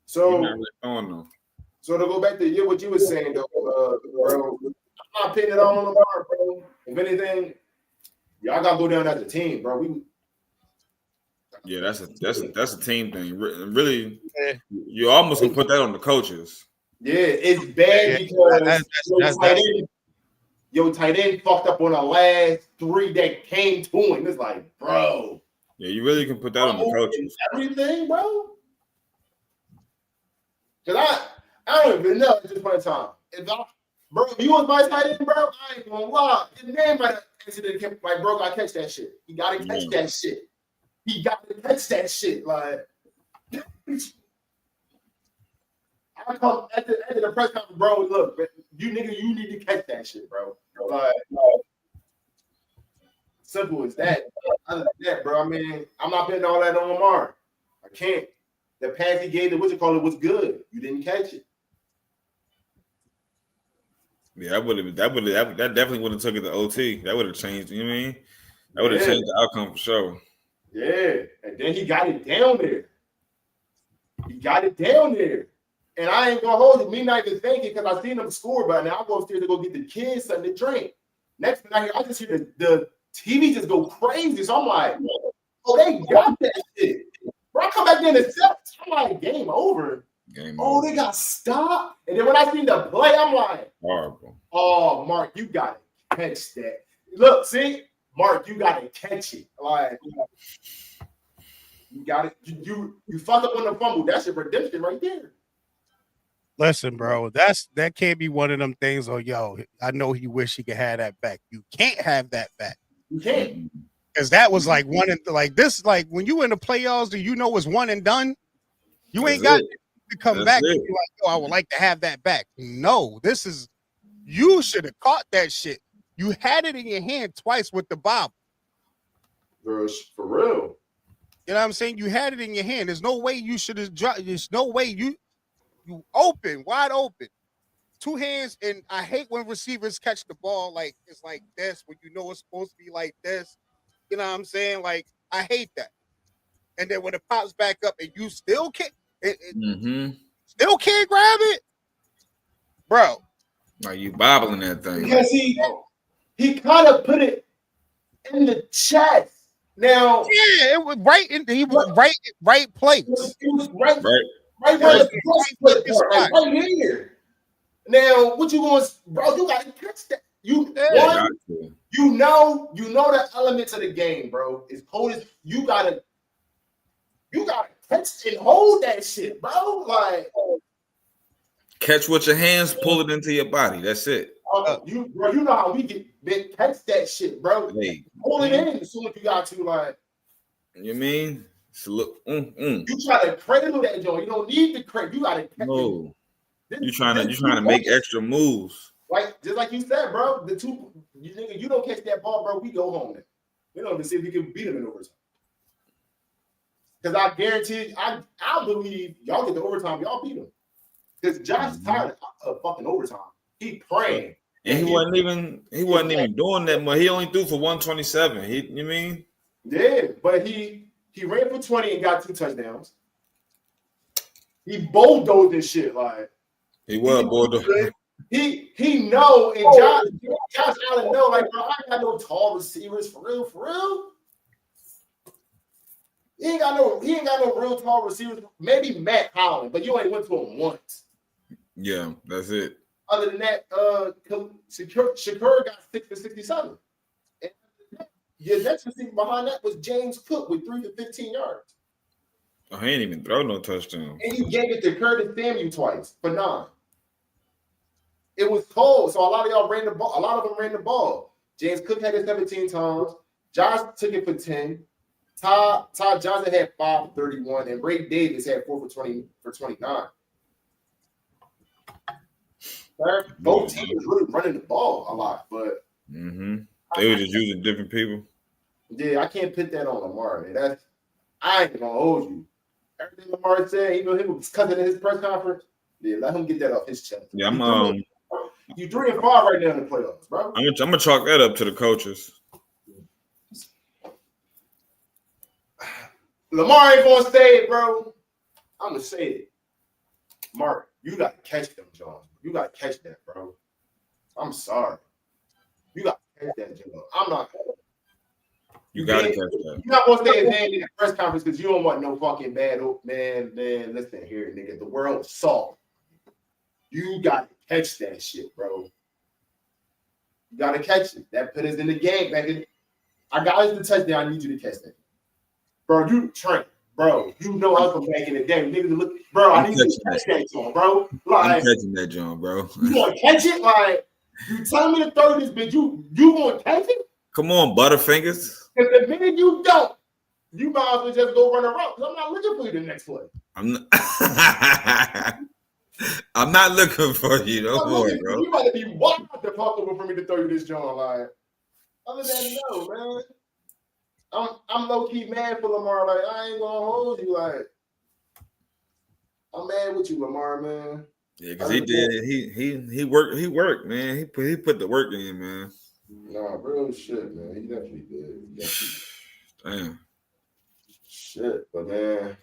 So he's not really throwing them. So to go back to what you were saying though, bro, I'm not pinning it all on the bar, bro. If anything, y'all gotta go down as a team, bro. Yeah, that's a team thing. Really, you almost can put that on the coaches. Yeah, it's bad because your tight end fucked up on the last 3 that came to him. It's like, bro. Yeah, you really can put that on the coaches. Everything, bro. Because I don't even know at this point in time. If you was my tight end, bro, I ain't gonna lie. His man might have exited like, bro, I catch that shit. He gotta catch that shit. He got to catch that shit. Like, I come at the press conference, bro. Look, you need to catch that shit, bro. Like, simple as that. Other than that, bro, I mean, I'm not putting all that on Lamar. I can't. The pass he gave, was good. You didn't catch it. Yeah, that definitely would have took it to OT. That would have changed. You know what I mean? That would have changed the outcome for sure. Yeah, and then he got it down there. And I ain't gonna hold it. Me not even thinking because I seen them score, but now I go upstairs to go get the kids something to drink. Next thing I just hear the TV just go crazy. So I'm like, oh, they got that shit. Bro, I come back in the set. I'm like, game over. Game Oh, over. they got stopped. And then when I seen the play, I'm like, Horrible. oh, Mark, you got to catch that. Look, see, Mark, you got to catch it. Like, you got it. You fucked up on the fumble. That's your redemption right there. Listen, bro, that can't be one of them things. Oh, yo, I know he wish he could have that back. You can't have that back. You can't. Because that was like one and like this, like when you in the playoffs, do you know it's one and done? You ain't got to come back and be like, oh, I would like to have that back. No, this is you should have caught that shit. You had it in your hand twice with the bob. For real. You know what I'm saying? You had it in your hand. There's no way you should have dropped. There's no way you open, wide open. Two hands, and I hate when receivers catch the ball like it's like this, when you know it's supposed to be like this. You know what I'm saying? Like, I hate that. And then when it pops back up and you still can't still can't grab it, bro. Like you bobbling that thing. Because he kind of put it in the chest. Now, yeah, it was right in right place. It was right where Right. the breastplate part, like right here. Now, what you going, bro? You got to catch that. You know the elements of the game, bro. As cold as you gotta catch and hold that shit, bro. Like catch with your hands, pull it into your body. That's it. You know how we get big. Catch that shit, bro. Hey, hold it in as soon as you got to, like. You mean? So look, You try to cradle that joint. You don't need to cradle. You gotta catch it. You trying to make extra moves. Like just like you said, bro. You don't catch that ball, bro. We go home. We don't even see if we can beat them in overtime. Because I guarantee, I believe y'all get the overtime, y'all beat them. Because Josh is tired of fucking overtime. He praying. And he wasn't even doing that much. He only threw for 127. You mean? Yeah, but he ran for 20 and got 2 touchdowns. He bulldozed this shit like he was bulldozed. He know, and Josh Allen know, like, bro, I ain't got no tall receivers for real. He ain't got no real tall receivers. Maybe Matt Holland, but you ain't went to him once. Yeah, that's it. Other than that, Shakur got 6 for 67. And your next receiver behind that was James Cook with 3 for 15 yards. Oh, he ain't even throw no touchdown. And you gave it to Curtis Samuel twice for 9. It was cold, so a lot of y'all ran the ball. A lot of them ran the ball. James Cook had it 17 times. Josh took it for 10. Todd Johnson had 5 for 31, and Ray Davis had 4 for 29. Both teams was really running the ball a lot, but they were just using different people. Yeah, I can't put that on Lamar, man. I ain't gonna hold you. Everything Lamar said, even him was cutting in his press conference. Yeah, let him get that off his chest. Yeah, you 3-5 right now in the playoffs, bro. I'm gonna chalk that up to the coaches. Lamar ain't gonna say it, bro. I'm gonna say it. Mark, you gotta catch them, John. You gotta catch that, bro. I'm sorry. You gotta catch that, John. I'm not. You gotta catch that. You're not gonna say his name in the press conference because you don't want no fucking bad man. Listen here, nigga. The world's soft. You gotta catch that shit, bro. You gotta catch it. That put us in the game, man. I got us the touchdown. I need you to catch that. Bro, you train. Bro, you know us from back in the day. Niggas look, bro, I need you to catch that joint, bro. Like, I'm catching that joint, bro. You gonna catch it? Like, you tell me to throw this bitch, you gonna catch it? Come on, Butterfingers. Because the minute you don't, you might as well just go run around. Because I'm not looking for you the next play. I'm not looking for you. Don't worry, bro. You might be wild to fuck over for me to throw you this joint. Like, other than no, man. I'm low key mad for Lamar. Like, I ain't gonna hold you. Like, I'm mad with you, Lamar, man. Yeah, because he did. He worked. He worked, man. He put the work in, man. Nah, real shit, man. He definitely did. Damn. Shit, but man,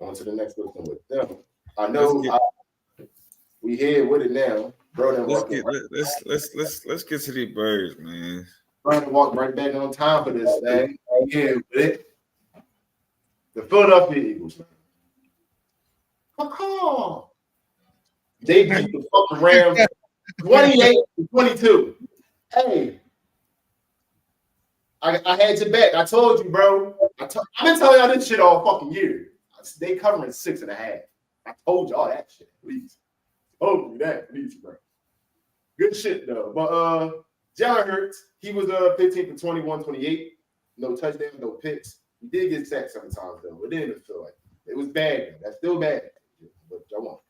on to the next question with them. I know we here with it now, bro. Let's get to these birds, man. Trying to walk right back on time for this thing. Yeah, with it. The Philadelphia Eagles, man. They beat the fucking Rams 28-22. Hey, I had your back. I told you, bro. I've been telling y'all this shit all fucking year. They covering 6.5. I told y'all that shit. Please. Told you that, please, bro. Good shit though. But Jalen Hurts, he was 15 for 21, 28. No touchdowns, no picks. He did get sacked sometimes though. It didn't feel like it was bad. Though. That's still bad. But y'all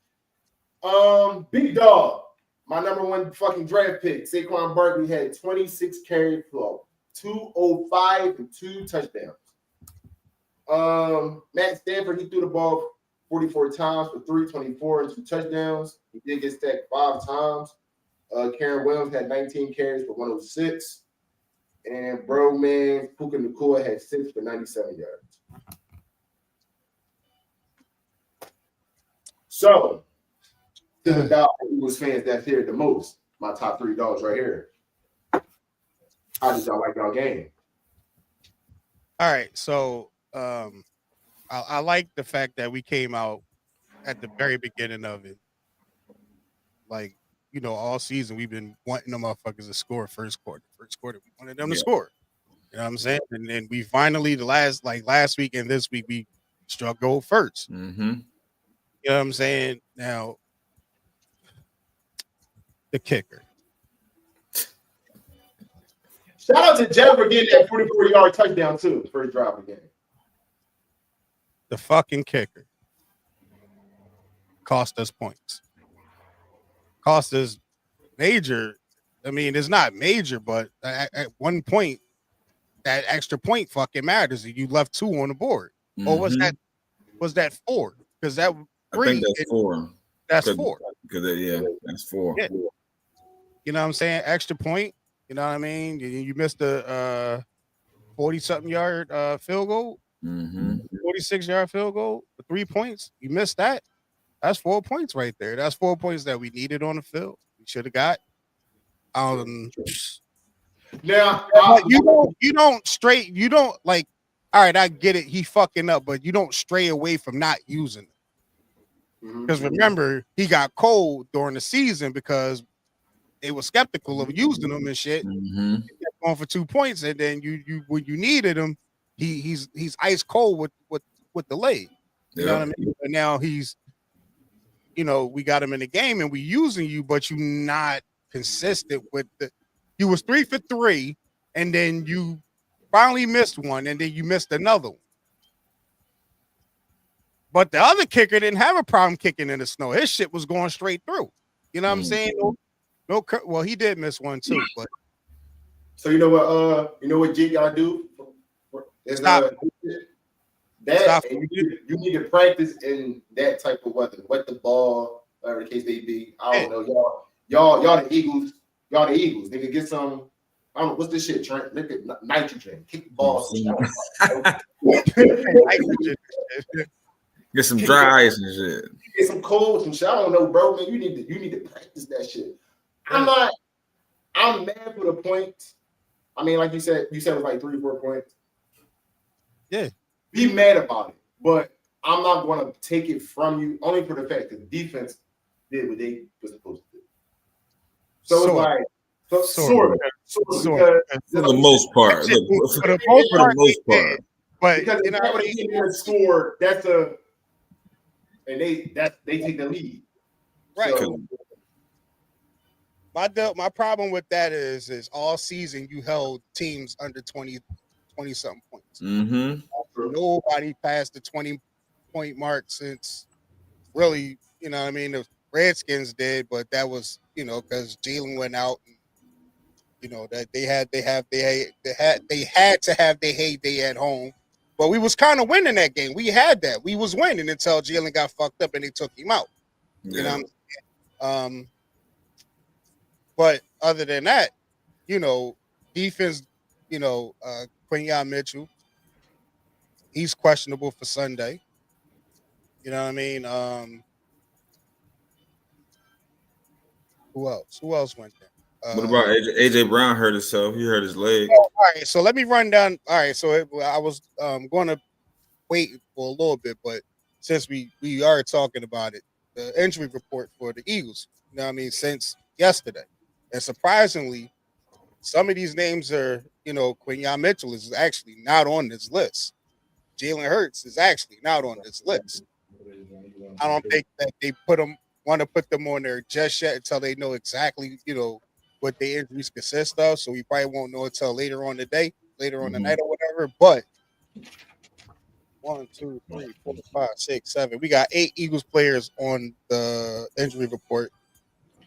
want. Big dog. My number one fucking draft pick. Saquon Barkley had 26 carries for 205 and 2 touchdowns. Matt Stafford, he threw the ball 44 times for 324 and 2 touchdowns. He did get sacked 5 times. Karen Williams had 19 carries for 106. And bro, man, Puka Nacua had 6 for 97 yards. So, to the dog Eagles fans that's here the most, my top 3 dogs right here. How did y'all like y'all game? All right, so I like the fact that we came out at the very beginning of it. Like, you know, all season we've been wanting the motherfuckers to score first quarter. First quarter, we wanted them to score. You know what I'm saying? And then we finally, last week and this week, we struck gold first. Mm-hmm. You know what I'm saying? Now, the kicker. Shout out to Jeff for getting that 44-yard touchdown too, first drive of the game. The fucking kicker cost us points. Cost us major. I mean, it's not major, but at one point, that extra point fucking matters. You left 2 on the board. Mm-hmm. Or was that 4? Because that 3. I think that's 4. That's 4. Because that's 4. Yeah. You know what I'm saying? Extra point. You know what I mean? You missed a 40-something yard field goal. Mm-hmm. 46-yard field goal for 3 points. You missed that. That's 4 points right there. That's 4 points that we needed on the field. We should have got. Now you don't like. All right, I get it. He fucking up, but you don't stray away from not using it. Because remember, he got cold during the season because they were skeptical of using him and shit. Mm-hmm. He kept going for 2 points, and then you when you needed him, he's ice cold with the leg. You know what I mean? And now he's, you know, we got him in the game and we using you, but you not consistent with the. You was 3 for 3, and then you finally missed one, and then you missed another one. But the other kicker didn't have a problem kicking in the snow. His shit was going straight through. You know what I'm saying? Well, he did miss one too, but so you know what Jake y'all do? Stop. That and you need to practice in that type of weather. Wet the ball, whatever the case may be. I don't know. Y'all the Eagles. Y'all the Eagles. They could get some. I don't know what's this shit, Trent. Look at nitrogen. Kick the ball. Get some dry ice and shit. Get some cold, some shit. I don't know, bro. Man, you need to practice that shit. I'm mad for the points. I mean, like you said it was like 3 or 4 points. Yeah. Be mad about it, but I'm not going to take it from you only for the fact that the defense did what they were supposed to do. So it's like, sort of. For the most part. For the most part. But because you know what they score, and they take the lead. Right. So, my problem with that is all season you held teams under 20 something points. Mm-hmm. Nobody passed the 20-point mark since really, you know what I mean, the Redskins did, but that was, you know, because Jalen went out and, you know, that they had to have their heyday at home. But we was kind of winning that game. We had that. We was winning until Jalen got fucked up and they took him out. Yeah. You know what I'm saying? But other than that, you know, defense, you know, Quinyon Mitchell, he's questionable for Sunday. You know what I mean? Who else? Who else went there? What about AJ Brown hurt himself? He hurt his leg. All right, so let me run down. All right, so I was going to wait for a little bit, but since we are talking about it, the injury report for the Eagles. You know what I mean? Since yesterday. And surprisingly, some of these names are, Quinyon Mitchell is actually not on this list. Jalen Hurts is actually not on this list. I don't think that they want to put them on there just yet until they know exactly, what the injuries consist of. So we probably won't know until later on the day, later on the night or whatever. But 1, 2, 3, 4, 5, 6, 7. We got 8 Eagles players on the injury report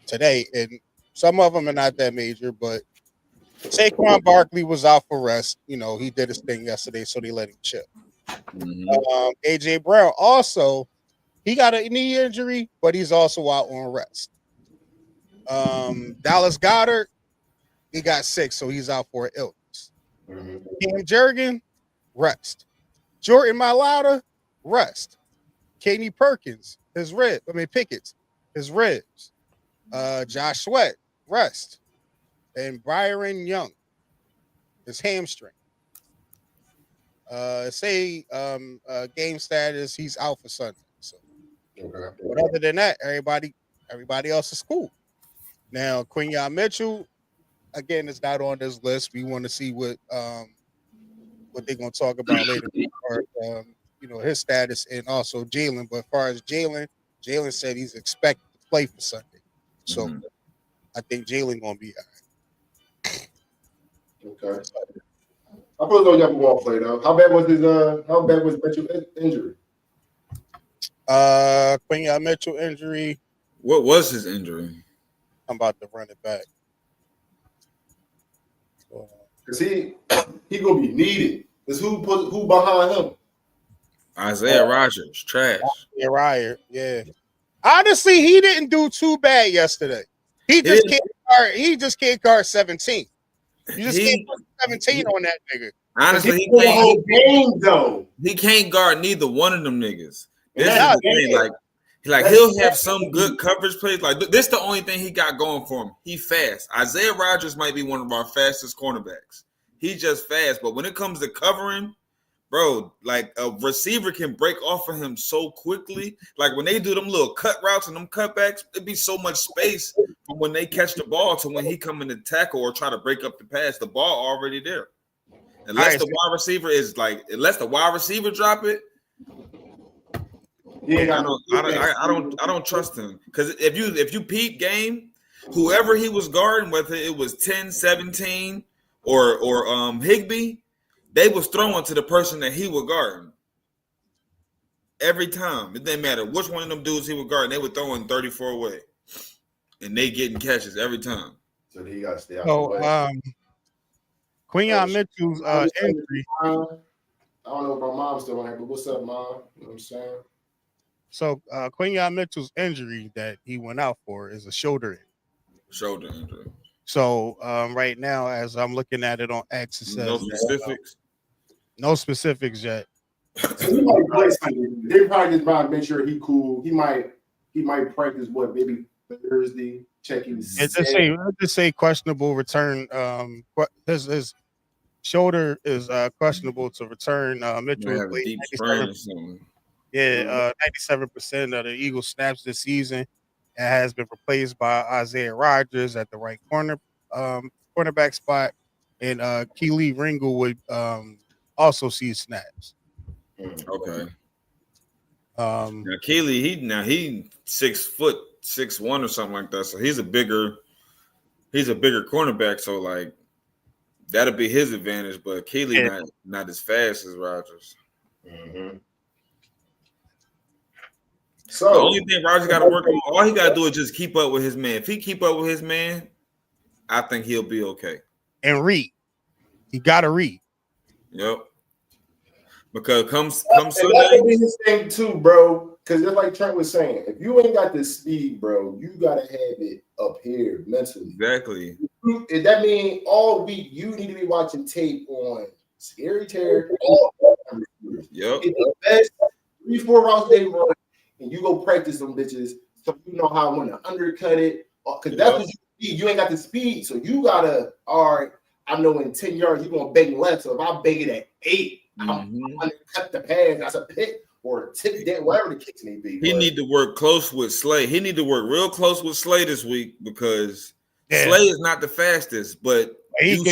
today, and some of them are not that major, but Saquon Barkley was out for rest. He did his thing yesterday, so they let him chill. AJ Brown also, he got a knee injury, but he's also out on rest. Dallas Goedert, he got sick, so he's out for an illness. King Jurgen, rest. Jordan Mailata, rest. Kenny Perkins, Pickett, his ribs. Josh Sweat, rest. And Byron Young, his hamstring. Game status, he's out for Sunday. So, but other than that, everybody else is cool. Now, Quinyon Mitchell, again, is not on this list. We want to see what they're going to talk about later, or, his status, and also Jalen. But as far as Jalen said he's expected to play for Sunday. So I think Jalen going to be all right. Okay. I put no young ball play though. How bad was Mitchell's injury? Quinyon Mitchell injury. What was his injury? I'm about to run it back. Cause he gonna be needed. Cause who behind him? Isaiah Rodgers, trash. Yeah. Honestly, he didn't do too bad yesterday. He just can't guard 17. You just can't put 17 on that nigga. Honestly, he can't guard neither one of them niggas. This is the thing, like he'll have some good coverage plays. Like this, the only thing he got going for him. He fast. Isaiah Rodgers might be one of our fastest cornerbacks. He's just fast, but when it comes to covering, bro, like a receiver can break off of him so quickly. Like when they do them little cut routes and them cutbacks, it'd be so much space from when they catch the ball to when he come in to tackle or try to break up the pass. The ball already there. Unless the wide receiver drop it. Yeah, I don't trust him. Because if you peep game, whoever he was guarding, whether it was 10, 17 or Higbee, they was throwing to the person that he was guarding. Every time. It didn't matter which one of them dudes he was guarding, they were throwing 34 away. And they getting catches every time. So he got to stay out the way. Quinyon Mitchell's injury. I don't know if my mom's still on here, but what's up, Mom? You know what I'm saying? So Quinyon Mitchell's injury that he went out for is a shoulder injury. So right now, as I'm looking at it on X, it says no specifics yet. So he might play something. They probably just trying to make sure he cool. He might practice maybe Thursday. Checking. It just say questionable return. His shoulder is questionable to return. Mitchell played 97% of the Eagles snaps this season, and has been replaced by Isaiah Rodgers at the right cornerback spot, and Kelee Ringo would also see snaps. Okay. Now Kelee, he 6'6" or something like that, so he's a bigger cornerback. So like that'll be his advantage, but Kelee not as fast as Rodgers. So the only thing Rodgers got to work on, all he got to do is just keep up with his man. If he keep up with his man, I think he'll be okay. And read, he got to read. Yep. Because comes Sunday, that'll be his thing too, bro. Because just like Trent was saying, if you ain't got the speed, bro, you gotta have it up here mentally. Exactly. That means all week you need to be watching tape on Scary Terry. Yep. It's the best 3-4 routes they run, and you go practice them bitches so you know how when to undercut it. Because that's what you need. You ain't got the speed, so you gotta. All right, I know in 10 yards you're gonna bang left. So if I bang it at 8. I'm gonna cut the pass. That's a pick. or tip that, whatever the case may be. He need to work close with Slay. He need to work real close with Slay this week because Slay is not the fastest, but you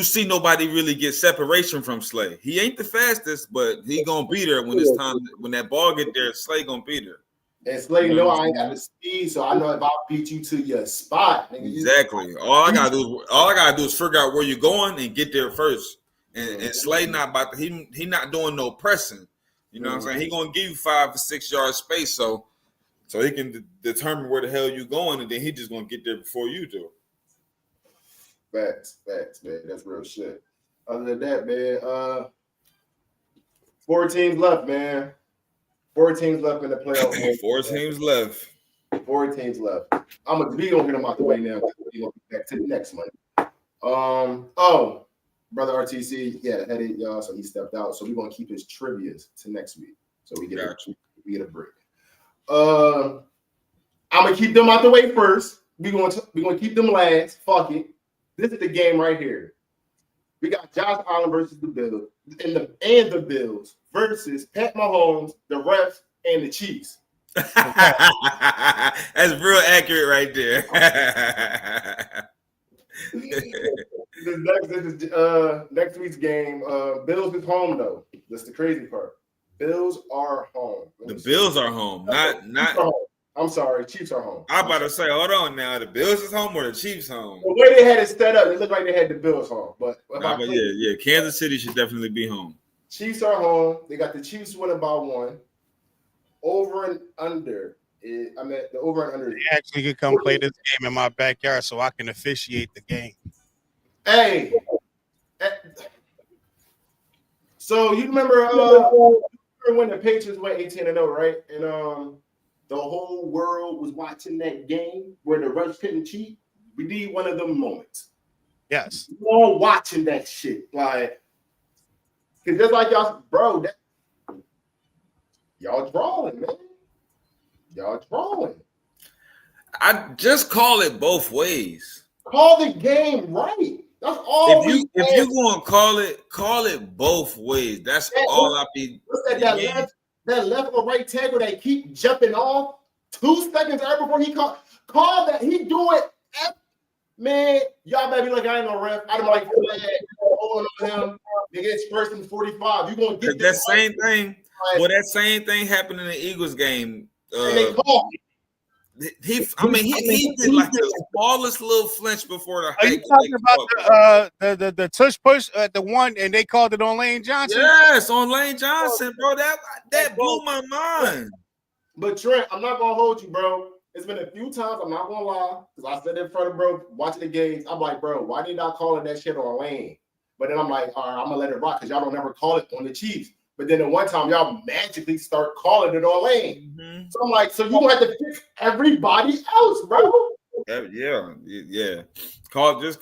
see nobody really get separation from Slay. He ain't the fastest, but he gonna be there when it's time. When that ball get there, Slay gonna be there. And Slay, you know I ain't got the speed, so I know if I beat you to your spot, nigga, exactly. All I gotta do is figure out where you're going and get there first. And Slay not about to, he not doing no pressing. You know what I'm saying? He gonna give you 5 or 6 yards space, so he can determine where the hell you going, and then he just gonna get there before you do. Facts, man. That's real shit. Other than that, man, 4 teams left, man. 4 teams left in the playoff. 4 teams left. 4 teams left. We gonna get them out the way now. We gonna get back to the next one. Brother RTC, yeah, headache, y'all, so he stepped out. So we're gonna keep his trivias to next week. So we get a break. I'm gonna keep them out the way first. We're gonna keep them last. Fuck it. This is the game right here. We got Josh Allen versus the Bills and the Bills versus Pat Mahomes, the refs, and the Chiefs. That's real accurate right there. Next week's game. Bills is home though. That's the crazy part. Bills are home. The Bills are home. Not. I'm sorry, Chiefs are home. I'm about to say, hold on now. The Bills is home or the Chiefs home? The way they had it set up, it looked like they had the Bills home. But yeah. Kansas City should definitely be home. Chiefs are home. They got the Chiefs winning by 1. Over and under. The over and under. They actually could come play this game in my backyard so I can officiate the game. Hey. So you remember when the Patriots went 18-0, right? And the whole world was watching that game where the refs couldn't cheat. We need one of them moments. Yes. We're all watching that shit. Like, because just like y'all, bro, y'all drawing, man. Y'all drawing. I just call it both ways. Call the game right. That's all. If you gonna call it both ways. That's all I be. That left or right tackle that keep jumping off 2 seconds right before he call that. He do it. Man, y'all better be like, I ain't no ref. I'm like, hold on him. Nigga, it's 1st and 45. You gonna get that same thing? Well, that same thing happened in the Eagles game. And they called. He did like the smallest little flinch before the. Are you talking about the tush push at the one, and they called it on Lane Johnson? Yes, on Lane Johnson, bro. That blew my mind. But Trent, I'm not gonna hold you, bro. It's been a few times. I'm not gonna lie, because I said in front of bro watching the games. I'm like, bro, why did y'all calling that shit on Lane? But then I'm like, all right, I'm gonna let it rock because y'all don't never call it on the Chiefs. But then the one time y'all magically start calling it on Lane. Mm-hmm. So I'm like, so you gonna have to fix everybody else, bro. Yeah. Just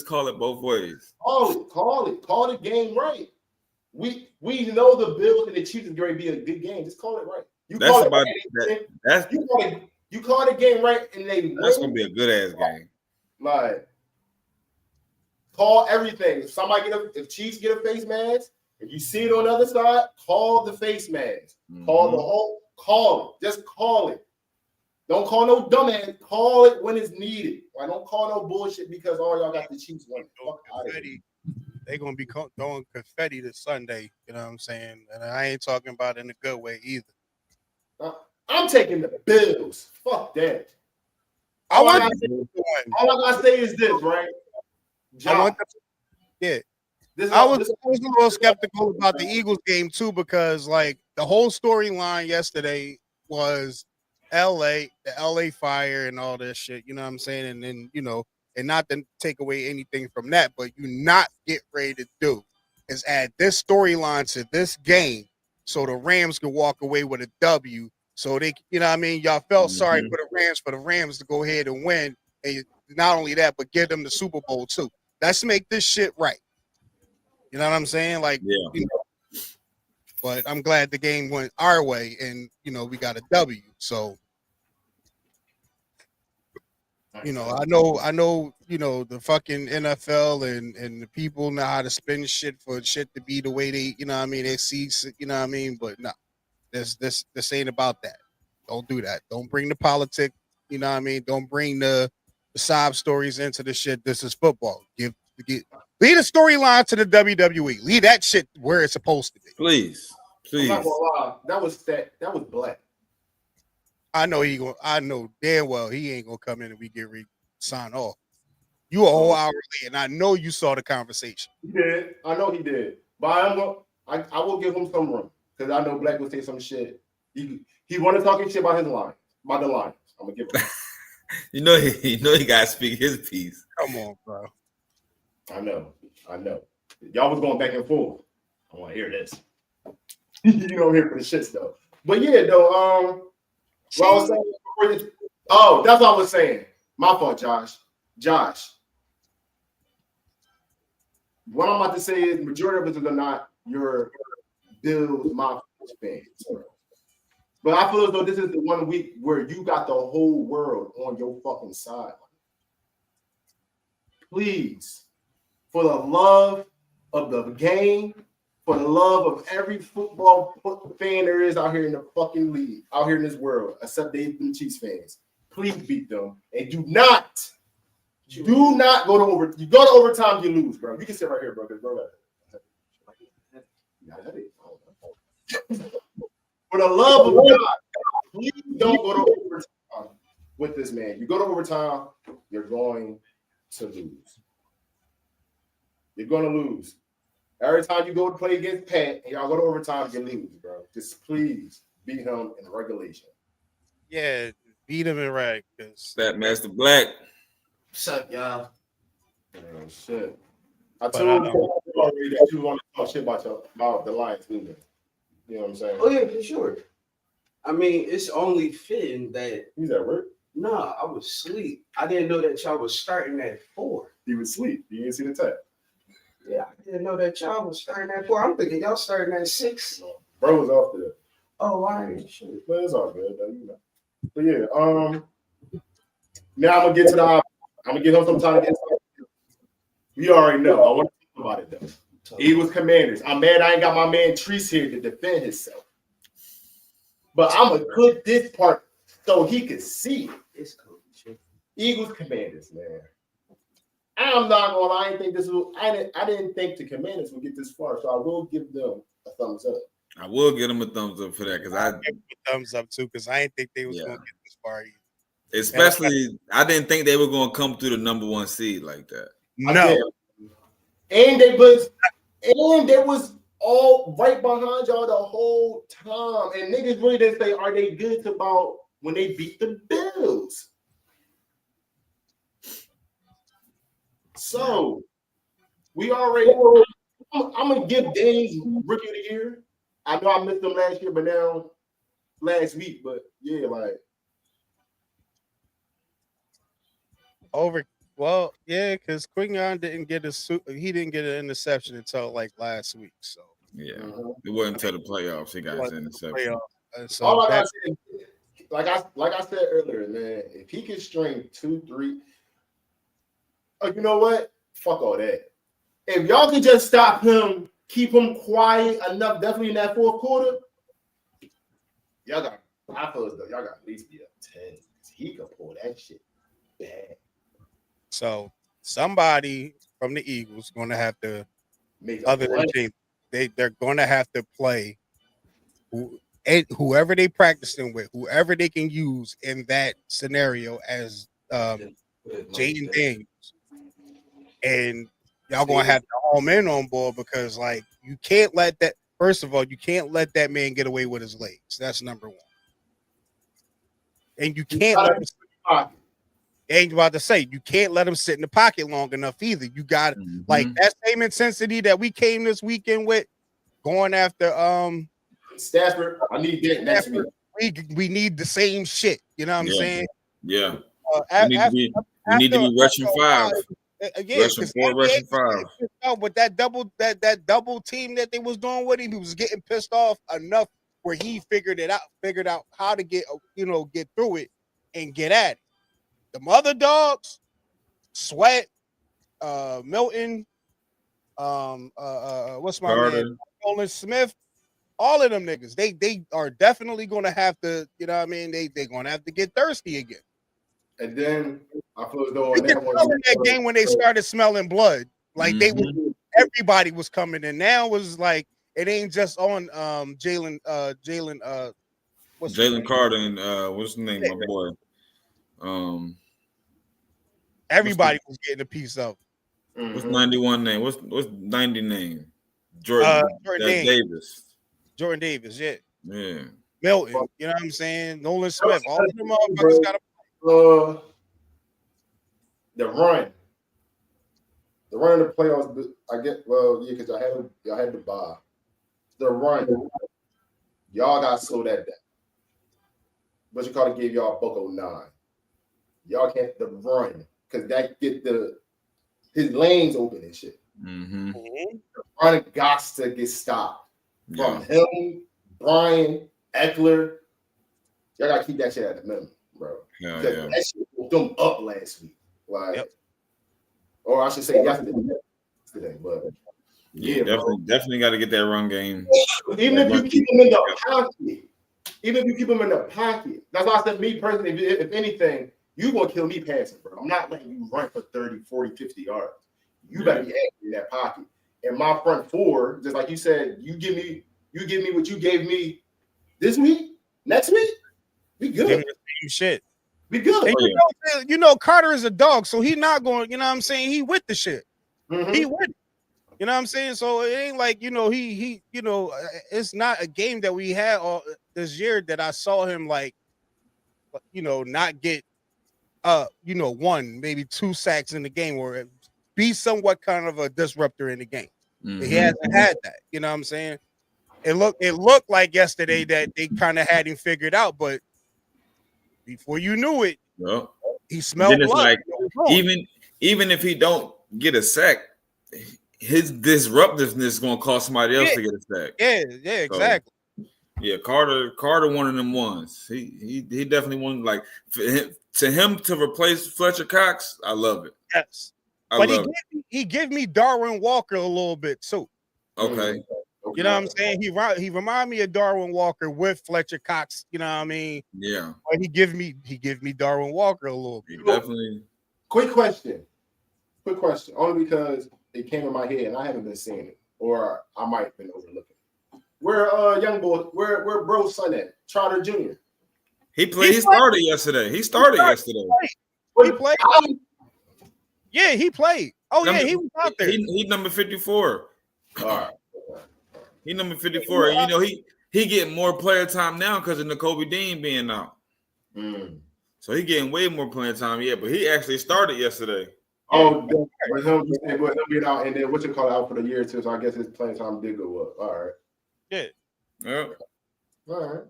call it both ways. Call the game right. We know the Bills and the Chiefs is going to be a good game. Just call it right. You call the game right, and that's gonna be a good ass game. Like, call everything. If Chiefs get a face mask, if you see it on the other side, call the face mask. Mm-hmm. Call it. Just call it. Don't call no dumbass. Call it when it's needed. Like, don't call no bullshit because all y'all got the Chiefs winning. They're going to be throwing confetti this Sunday. You know what I'm saying? And I ain't talking about it in a good way either. I'm taking the Bills. Fuck that. All I gotta say is this, right? I was a little skeptical about the Eagles game too, because like the whole storyline yesterday was the LA fire and all this shit, you know what I'm saying? And then, and not to take away anything from that, but you not get ready to do is add this storyline to this game so the Rams can walk away with a W. So they, you know what I mean? Y'all felt sorry for the Rams to go ahead and win. And not only that, but give them the Super Bowl too. Let's make this shit right. You know what I'm saying? Like, but I'm glad the game went our way and, we got a W. So You know, I know, you know, the fucking NFL and the people know how to spin shit for shit to be the way they, you know what I mean, they see, you know what I mean, but no, this ain't about that. Don't do that. Don't bring the politic, you know what I mean? Don't bring the sob stories into the shit. This is football. Lead a storyline to the WWE. Leave that shit where it's supposed to be. Please. I'm not gonna lie. That was black. I know damn well he ain't gonna come in and we get signed off. You a whole hour late, and I know you saw the conversation. He did. I know he did. But I will give him some room because I know Black will say some shit. He want to talk shit about his line, about the Lions. I'm gonna give him. you know he gotta speak his piece. Come on, bro. I know. Y'all was going back and forth. I want to hear this. You know I'm here for the shits though. But yeah, though. What I was saying. Oh, that's what I was saying. My fault, Josh. What I'm about to say is majority of us are not your Bills Mafia fans, bro. But I feel as though this is the 1 week where you got the whole world on your fucking side. Please, for the love of the game, for the love of every football fan there is out here in the fucking league, out here in this world, except they them Chiefs fans, please beat them and do not go to overtime. You go to overtime, you lose, bro. You can sit right here, bro. For the love of God, please don't go to overtime with this man. You go to overtime, you're going to lose. You're going to lose. Every time you go to play against Pat and y'all go to overtime, you lose, bro. Just please beat him in regulation. Yeah, beat him in reg. Fat Master Black. What's up, y'all? Oh, shit. I told you already that you want to talk shit about the Lions, didn't you? You know what I'm saying? Oh, yeah, for sure. I mean, it's only fitting that. He's at work? Nah, I was asleep. I didn't know that y'all was starting at 4. He was asleep. You didn't see the text. Yeah, I didn't know that y'all was starting at 4. I'm thinking y'all starting at 6. Bro was off there. Oh, all right, sure. But it's all good, though, you know. But yeah, now I'm gonna get to I'm gonna give him some time to get started. We already know. I want to talk about it though. Eagles Commanders. I'm mad I ain't got my man Treese here to defend himself. But I'm gonna put this part so he could see it. It's cool. Sure. Eagles Commanders, man. I'm not gonna lie, I didn't think the Commanders would get this far, so I will give them a thumbs up. I will give them a thumbs up for that because I give them a thumbs up too because I didn't think they was gonna get this far either. Especially, I didn't think they were gonna come through the number 1 seed like that. No, and they was all right behind y'all the whole time, and niggas really didn't say are they good about when they beat the Bills. So we already. I'm gonna give Danny's rookie of the year. I know I missed him last year, but now last week. But yeah, like well, yeah, because Quignon didn't get an interception until like last week. So yeah, it wasn't until the playoffs he got his interception. So all I gotta say, like I said earlier, man, if he can string 2, 3. You know what? Fuck all that. If y'all can just stop him, keep him quiet enough, definitely in that fourth quarter, I feel as though y'all got at least be up 10. He can pull that shit bad. So somebody from the Eagles going to have to, they're going to have to play whoever they practicing with, whoever they can use in that scenario as Jaden Daniels. And y'all going to have to home in on board because, like, you can't let that. First of all, you can't let that man get away with his legs. That's number one. And you can't let him. Ain't about to say you can't let him sit in the pocket long enough either. You got like that same intensity that we came this weekend with, going after Stafford. I need that next week. We need the same shit. You know what I'm saying? Yeah. We need to be rushing 5. Rushing 4, rushing 5. With that double team that they was doing with him, he was getting pissed off enough where he figured out how to get through it and get at it. The other dogs, Sweat, Milton, what's my Carter. man, Nolan Smith. All of them niggas, they are definitely gonna have to, you know what I mean? They're gonna have to get thirsty again. And then I feel as though You on can that one, tell in that game when they started smelling blood, like they was, everybody was coming in. Now it was like it ain't just on Jalen what's his Jalen name? Carter and what's his name, my boy. Everybody was getting a piece of. What's 91 name? What's 90 name? Jordan Davis. Jordan Davis, yeah. Yeah. Milton, you know what I'm saying? Nolan Smith, all of them motherfuckers got the run. The run of the playoffs, I get because y'all had to buy. The run. Y'all got slowed that down. But you call it gave y'all a buck 09. Y'all can't the run because that get his lanes open and shit. Mm-hmm. The run got to get stopped from him, Brian, Eckler. Y'all gotta keep that shit at the minimum, bro. Yeah. That shit woke them up last week. Like, or I should say yesterday, but yeah, definitely got to get that run game. Even if you keep them in the pocket, that's why I said, me personally, if anything, you gonna kill me passing, bro. I'm not letting you run for 30, 40, 50 yards. You better be active in that pocket. And my front four, just like you said, you give me what you gave me this week, next week, we good. Give me the same shit. We good. And you know, Carter is a dog, so he not going, you know what I'm saying? He with the shit. Mm-hmm. He with it. You know what I'm saying? So it ain't like, you know, he you know, it's not a game that we had all this year that I saw him like, you know, not get you know, 1, maybe 2 sacks in the game or be somewhat kind of a disruptor in the game. Mm-hmm. He hasn't had that. You know what I'm saying? It looked like yesterday that they kind of had him figured out, but before you knew it, he smelled blood. Like, even if he don't get a sack, his disruptiveness is gonna cause somebody else to get a sack. Yeah, exactly. So, Carter one of them ones. He definitely one, like, to him to replace Fletcher Cox. I love it. Yes, he gave me Darwin Walker a little bit too. Okay. You know what I'm saying? He remind me of Darwin Walker with Fletcher Cox. You know what I mean? Yeah. But he give me Darwin Walker a little bit. Definitely. Quick question. Only because it came in my head and I haven't been seeing it, or I might have been overlooking. Where young boy, where bro's son at? Trotter Jr. He started yesterday. He played. Yeah, he played. He was out there. He number 54. All right. He number 54. And, you know, he getting more player time now because of Nakobe Dean being out. So he getting way more playing time, but he actually started yesterday. Oh, but he'll be out, and then what you call out for the year too. So I guess his playing time did go up. All right. Yeah. All right.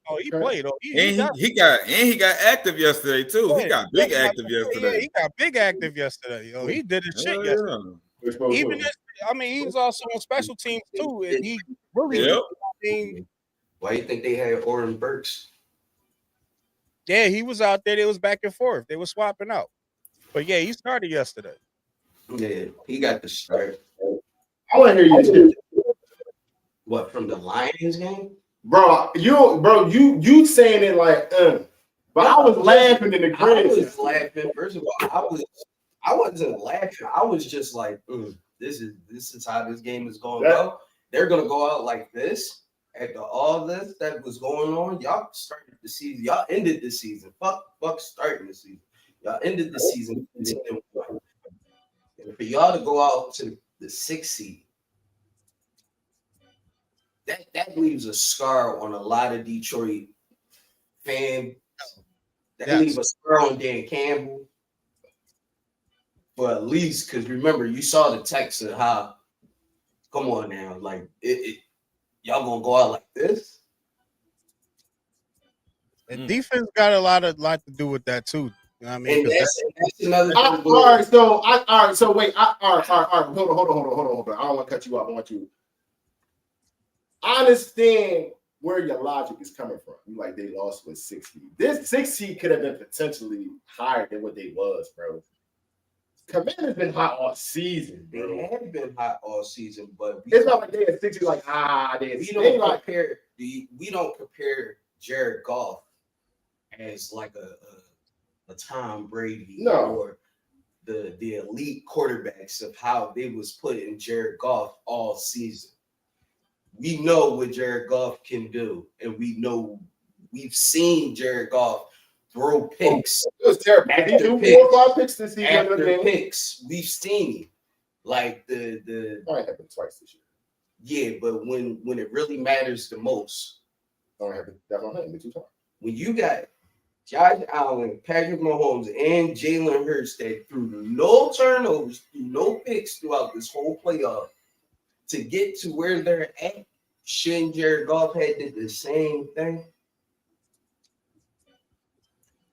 Oh, he played. Oh, he got active yesterday too. He got big active yesterday. Yeah, he got big active yesterday. Yo, he did his shit yesterday. Even he's also on special teams too, and he really. Why you think they had Oren Burks? Yeah, he was out there. They was back and forth. They were swapping out. But yeah, he started yesterday. Yeah, he got the start. I want to hear you. What, from the Lions game? Bro, you saying it like, but I was laughing in the crib. I was laughing. First of all, I wasn't laughing. I was just like, this is how this game is going to go. They're going to go out like this. After all this that was going on, y'all started the season. Y'all ended the season. Fuck starting the season. Y'all ended the season. And for y'all to go out to the 6th seed, that leaves a scar on a lot of Detroit fans. That leaves a scar on Dan Campbell. But at least, because remember, you saw the text of how, come on now, like, y'all gonna go out like this? And defense got a lot to do with that too. You know what I mean? And that's another thing. All right. So wait. All right. Hold on. I don't want to cut you off. I understand where your logic is coming from. You like they lost with 60. This 60 could have been potentially higher than what they was, bro. Commanders been hot all season, bro. They have been hot all season, but It's not like they at 60 like we don't compare Jared Goff as like a Tom Brady or the elite quarterbacks of how they was putting Jared Goff all season. We know what Jared Goff can do, and we've seen Jared Goff throw picks. It was terrible. He threw 4 or 5 picks this season. After picks, we've seen him. Like the only happened twice this year. Yeah, but when it really matters the most, only happened definitely 2 times. When you got Josh Allen, Patrick Mahomes, and Jalen Hurts that threw no turnovers, threw no picks throughout this whole playoff to get to where they're at, shouldn't Jared Goff had did the same thing?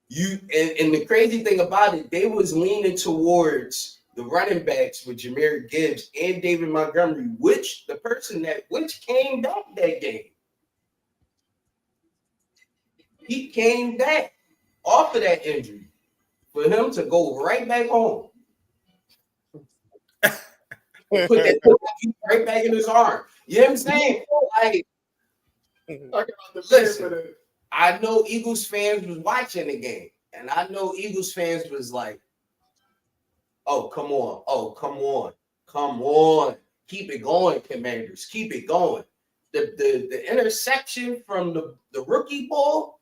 And the crazy thing about it, they was leaning towards the running backs with Jahmyr Gibbs and David Montgomery, which came back that game. He came back off of that injury for him to go right back home. Put that right back in his arm. You know what I'm saying? Like, listen, I know Eagles fans was watching the game, and I know Eagles fans was like, oh, come on. Oh, come on. Come on. Keep it going, Commanders. Keep it going. The interception from the rookie ball,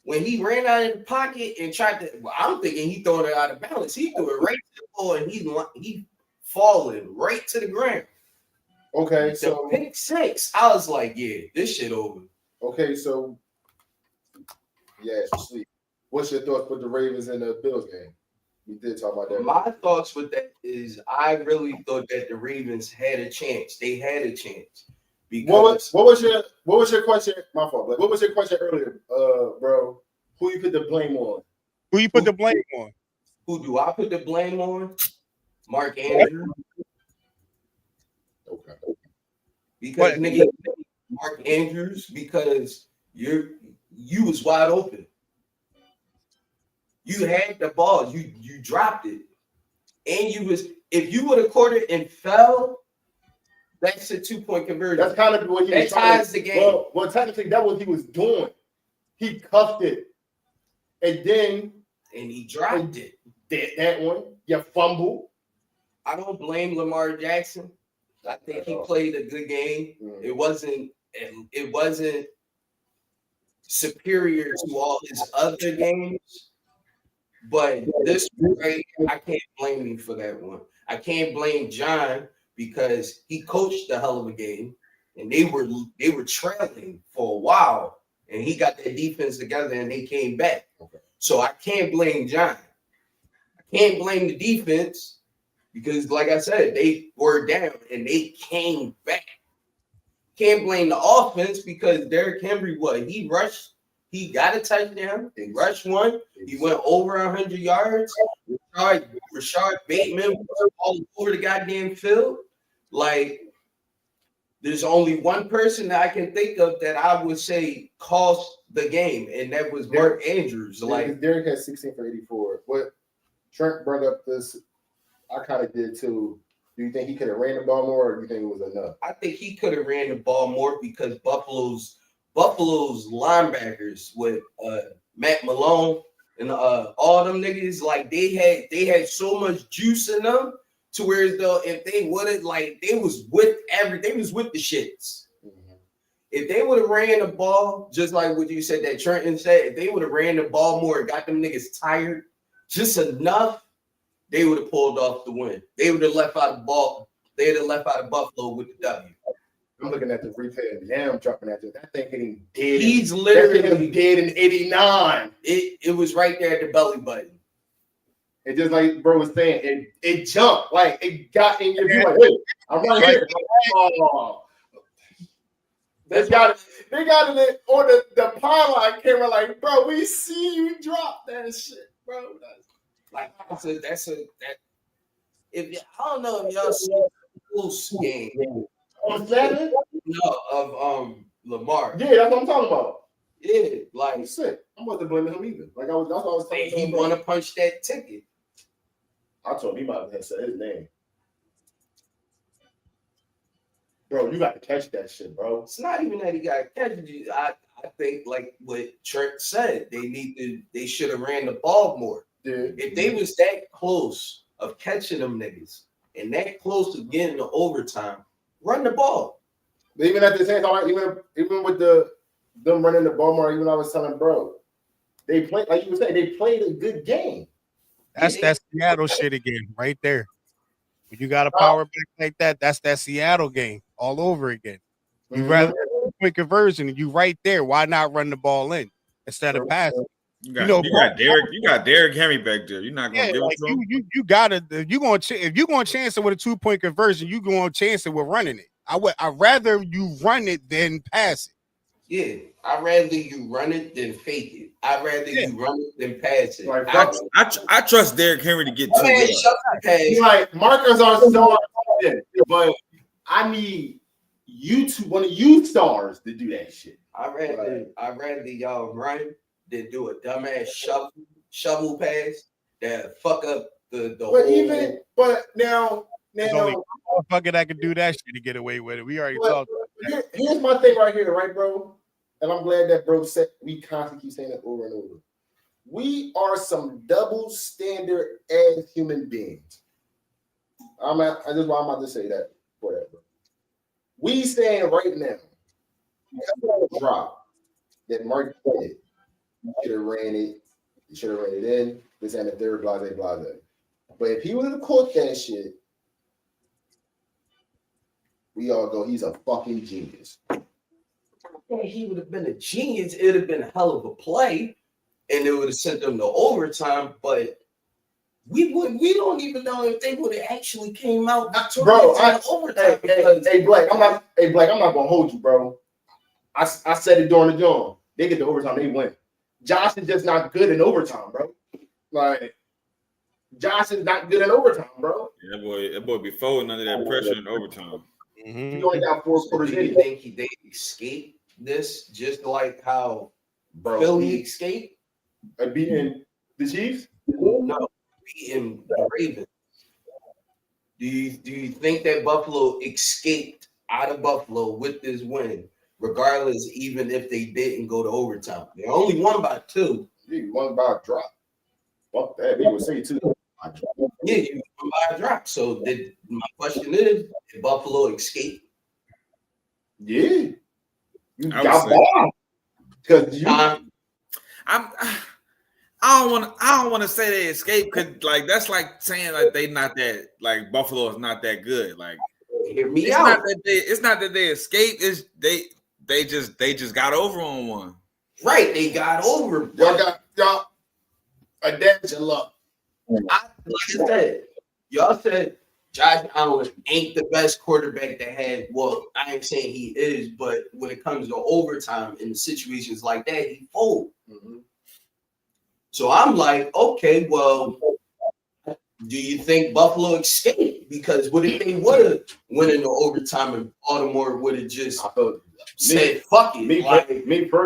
when he ran out of the pocket and tried to, I'm thinking he throwing it out of balance. He threw it right to the ball, and he falling right to the ground. Okay, so pick 6. I was like, yeah, this shit over. Okay, so yeah, sleep. What's your thoughts with the Ravens and the Bills game? We did talk about that. My thoughts with that is I really thought that the Ravens had a chance. They had a chance. Because what was your question? My fault. What was your question earlier, bro? Who you put the blame on? Who you put the blame on? Who do I put the blame on? Mark Andrews. Okay. Because Mark Andrews, because you was wide open. You had the ball, you dropped it, and if you would have caught it and fell, that's a 2-point conversion. That's kind of what he was trying to. The game. Well, technically, that's what he was doing. He cuffed it, and he dropped it. That one, you fumble. I don't blame Lamar Jackson. I think he played a good game. It wasn't superior to all his other games, but this way, I can't blame him for that one. I can't blame John because he coached the hell of a game, and they were trailing for a while, and he got their defense together, and they came back. Okay. So I can't blame John. I can't blame the defense. Because, like I said, they were down and they came back. Can't blame the offense because Derrick Henry, he rushed. He got a touchdown. They rushed one. He went over 100 yards. Rashard Bateman was all over the goddamn field. Like, there's only one person that I can think of that I would say cost the game, and that was Mark Andrews. Like, Derrick had 16 for 84. What Trent brought up this. I kind of did too. Do you think he could have ran the ball more, or do you think it was enough? I think he could have ran the ball more because Buffalo's linebackers with Matt Malone and all them niggas, like they had so much juice in them to where though if they would have they was with the shits. Mm-hmm. If they would have ran the ball just like what you said that Trenton said, if they would have ran the ball more, got them niggas tired just enough. They would have pulled off the win. They would have left out the ball. They would have left out of Buffalo with the W. I'm looking at the replay of the I'm jumping at this. That thing getting dead. He's literally dead in 89. It was right there at the belly button. It just like bro was saying, it jumped. Like it got in your view. Like, wait, I'm right here. Oh. They got it on the pylon camera, like, bro, we see you drop that shit, bro. Like I don't know if y'all see the Bulls game on Saturday? No, of Lamar. Yeah, that's what I'm talking about. Yeah, like Sick. I'm not blaming him either. Like that's what I was telling he him. want to punch that ticket. I told him he might have said his name. Bro, you got to catch that shit, bro. It's not even that he got catch. I think like what Trent said, they should have ran the ball more. Yeah. If they was that close of catching them niggas and that close to getting to overtime, run the ball. But even at the same time, even with them running the ball more, even I was telling bro, they played like you were saying, they played a good game. That's that Seattle shit again, right there. When you got a power back like that, that's that Seattle game all over again. You rather quick conversion, and you right there. Why not run the ball in instead of passing? You got Derrick Henry back there. You're not gonna give it to him. You gotta if you're gonna chance it with a 2-point conversion, you gonna chance it with running it. I'd rather you run it than pass it. Yeah, I'd rather you run it than fake it. I'd rather you run it than pass it. Like, I trust Derrick Henry to get 2 yards. Like markers are so hard, but I need one of you stars to do that shit. I'd rather y'all run than do a dumbass shovel pass that fuck up the whole. But now there's only one motherfucker that can do that shit to get away with it. We already talked. Here's my thing right here, right, bro? And I'm glad that bro said we constantly keep saying it over and over. We are some double standard as human beings. This is why I'm about to say that for that, bro. We saying right now, because of the drop that Mark did, you should have ran it. You should have ran it in. This and the third, blase. But if he would have caught that shit, we all go, he's a fucking genius. Yeah, he would have been a genius. It would have been a hell of a play, and it would have sent them to overtime. But we don't even know if they would have actually came out overtime. Hey, Blake, I'm not gonna hold you, bro. I said it during the game. They get the overtime, they win. Josh is just not good in overtime, bro. Like Josh is not good in overtime, bro. Yeah, that boy be folding under that pressure in overtime. He only got 4 quarters. Do you think they escaped this just like how Philly escaped? Beating the Chiefs? No, beating the Ravens. Do you think that Buffalo escaped out of Buffalo with this win, regardless, even if they didn't go to overtime? They only won by 2. Yeah, you won by a drop. Fuck that. They would say 2. Yeah, you won by a drop. So my question is, did Buffalo escape? Yeah. You got bombed. Because I don't want to say they escaped because like that's like saying like they not that like Buffalo is not that good. Like hear me out. It's not that they escaped. It's they just got over on one. Right, they got over. Y'all adapt your luck. Like I said, y'all said Josh Allen ain't the best quarterback that had. Well, I ain't saying he is, but when it comes to overtime in situations like that, he fold. Mm-hmm. So I'm like, okay, well, do you think Buffalo escaped? Because what if they would have went into overtime and Baltimore would have just said, fuck it.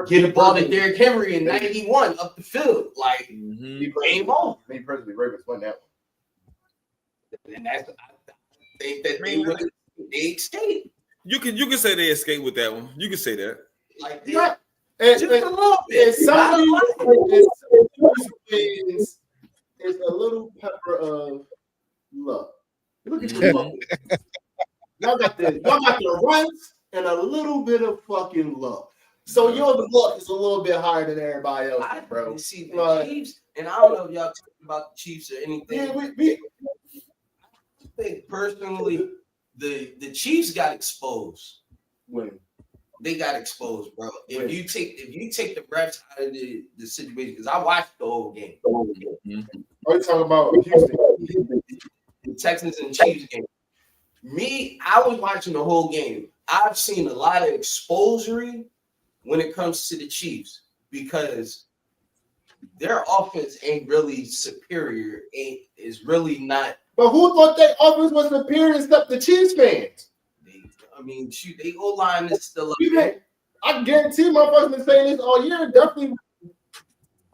Get the ball to Derrick Henry in 91 up the field. Like, game on. Me personally, Ravens won that one. And that's, I think that they escaped. You can say they escaped with that one. You can say that. Like, yeah. Just a little bit. It's a little pepper of luck. Look at you. Y'all got the runs and a little bit of fucking luck. So your luck is a little bit higher than everybody else, bro. See the Chiefs, and I don't know if y'all talking about the Chiefs or anything. Yeah, I think personally, the Chiefs got exposed. When? They got exposed, bro. If you take the refs out of the situation, because I watched the whole game. Are you talking about Houston? The Texans and Chiefs game. I was watching the whole game. I've seen a lot of exposure when it comes to the Chiefs because their offense ain't really superior. Is really not. But who thought their offense was superior except the Chiefs fans? I mean, shoot, they O-line is still up there. I guarantee motherfuckers been saying this all year. Definitely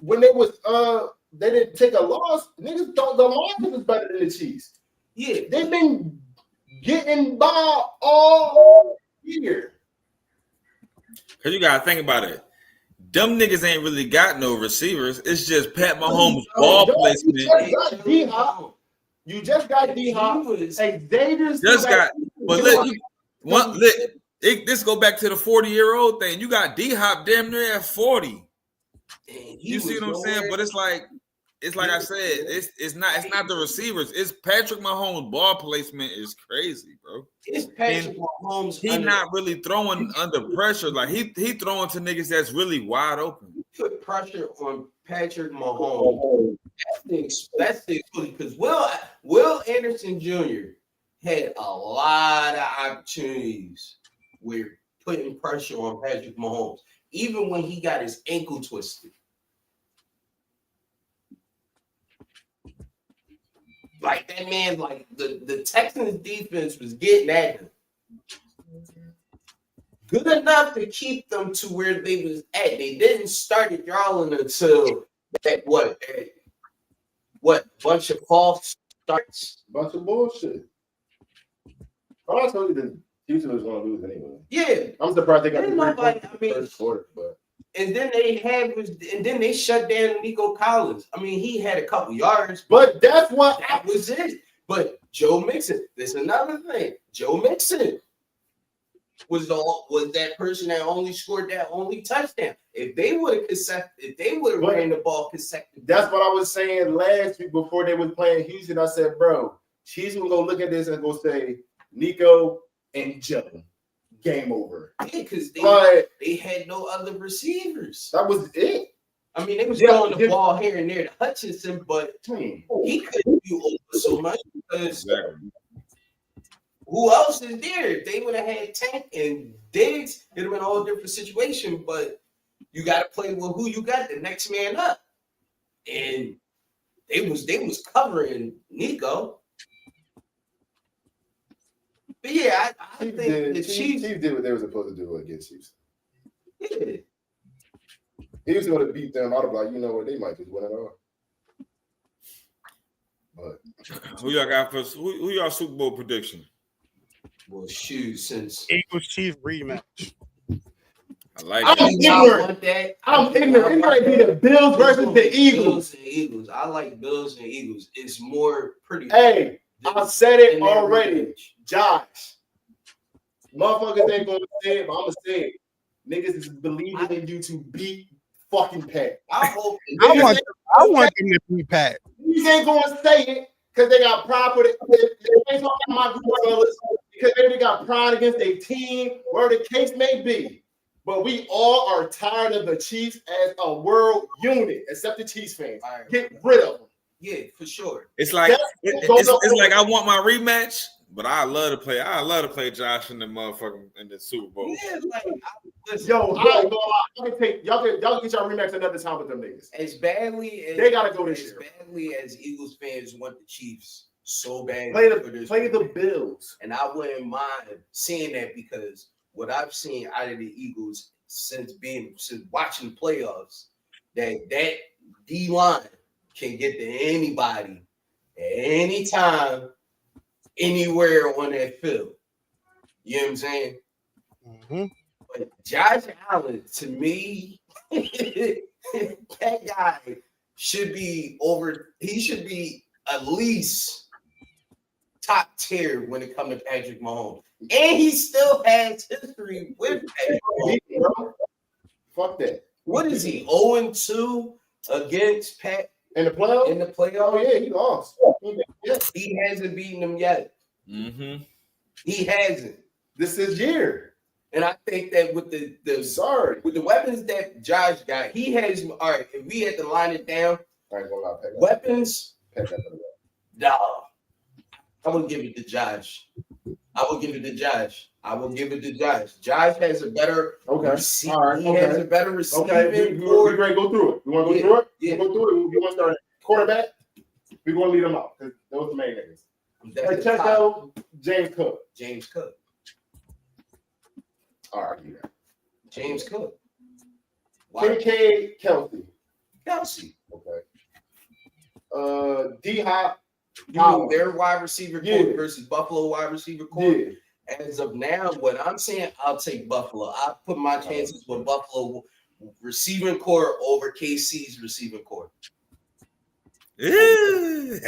when they was they didn't take a loss, niggas thought the Lions was better than the Chiefs. Yeah, They've been getting by all year. Cause you gotta think about it. Them niggas ain't really got no receivers. It's just Pat Mahomes ball placement. You just got D-Hop. Hey, Xavier's Just got, but look, this go back to the 40-year-old thing. You got D-Hop damn near at 40. You see what I'm saying? But it's like I said, it's not the receivers. It's Patrick Mahomes' ball placement is crazy, bro. It's Patrick Mahomes. He not really throwing under pressure. Like he throwing to niggas that's really wide open. Put pressure on Patrick Mahomes. That's the because Will Anderson Jr. had a lot of opportunities with putting pressure on Patrick Mahomes, even when he got his ankle twisted. Like that man, like the Texans defense was getting at him. Good enough to keep them to where they was at. They didn't start drawing until that what bunch of false starts. Bunch of bullshit. Oh, I told you that Houston was going to lose anyway. Yeah, I'm surprised they got Ain't the nobody- first I mean- quarter, but and then they shut down Nico Collins. I mean, he had a couple yards, but that's what that was it. But Joe Mixon, there's another thing. Joe Mixon was that person that only scored that only touchdown. If they would have ran the ball consecutively. that's what I was saying last week before they was playing Houston. I said, bro, Chiefs gonna go look at this and go say Nico and Joe. Game over. Yeah, because But they had no other receivers. that was it. I mean, they was throwing the ball here and there to Hutchinson, but Team. he couldn't do over so much because Exactly. who else is there? If they would have had Tank and Diggs, it'd have been a whole different situation. But you got to play with who you got, the next man up. And they was covering Nico. But yeah, I think the Chiefs did what they were supposed to do against Houston. yeah. Houston would have beat them. I'd have like, you know what, they might just win it all. But Who y'all got for who y'all Super Bowl prediction? Well, shoot, since Eagles Chief rematch. I like I'm that. ignorant. I'm ignorant. It might be the Bills versus the Eagles. Bills and Eagles. I like Bills and Eagles. It's more pretty. Hey, I said it than that already. rematch. Josh. Motherfuckers ain't gonna say it, but I'm gonna say it. Niggas is believing in you to beat fucking Pat. I hope. I want them to be Pat. These ain't gonna say it because they got pride for it. They ain't talking about my brothers because they got pride against their team, where the case may be. But we all are tired of the Chiefs as a world unit, except the Chiefs fans. Get rid of them. Yeah, for sure. It's like it's like I want my rematch, but I love to play Josh in the motherfucking in the Super Bowl. Yeah, like listen, Yo, I ain't gonna lie. Y'all can get y'all rematch another time with them niggas. as badly as They gotta go this as year. badly as Eagles fans want the Chiefs so bad. Play for this the rematch. Bills. And I wouldn't mind seeing that because what I've seen out of the Eagles since watching the playoffs, that D line can get to anybody at any time, anywhere on that field. You know what I'm saying? Mm-hmm. But Josh Allen, to me, that guy should be he should be at least top tier when it comes to Patrick Mahomes. And he still has history with Patrick Mahomes. Fuck that. What is he? 0-2 against Pat In the playoffs? in the Oh playoffs? yeah, he lost. Yeah. He hasn't beaten them yet. Mm-hmm. He hasn't. This is year. And I think that with Sorry. with the weapons that Josh got, he has. All right, if we had to line it down, I ain't gonna lie. weapons. Pack that for the No, I would give it to Josh. I will give it to Josh. Josh has a better. Okay. Receive, All right. He Okay. has a better receiving Okay, we core. ready to go through it. You want to go Yeah, through it? yeah. You go through it. You want to start at quarterback? We're going to leave them out because those are the main niggas. That's Hey, the check top. out James Cook. James Cook. All right, yeah. James Cook. KK Kelsey. Kelsey. Okay. D Hop. You mean their wide receiver core Yeah. versus Buffalo wide receiver core? Yeah. As of now, what I'm saying, I'll take Buffalo. I put my chances with Buffalo receiving core over KC's receiving core. Ew.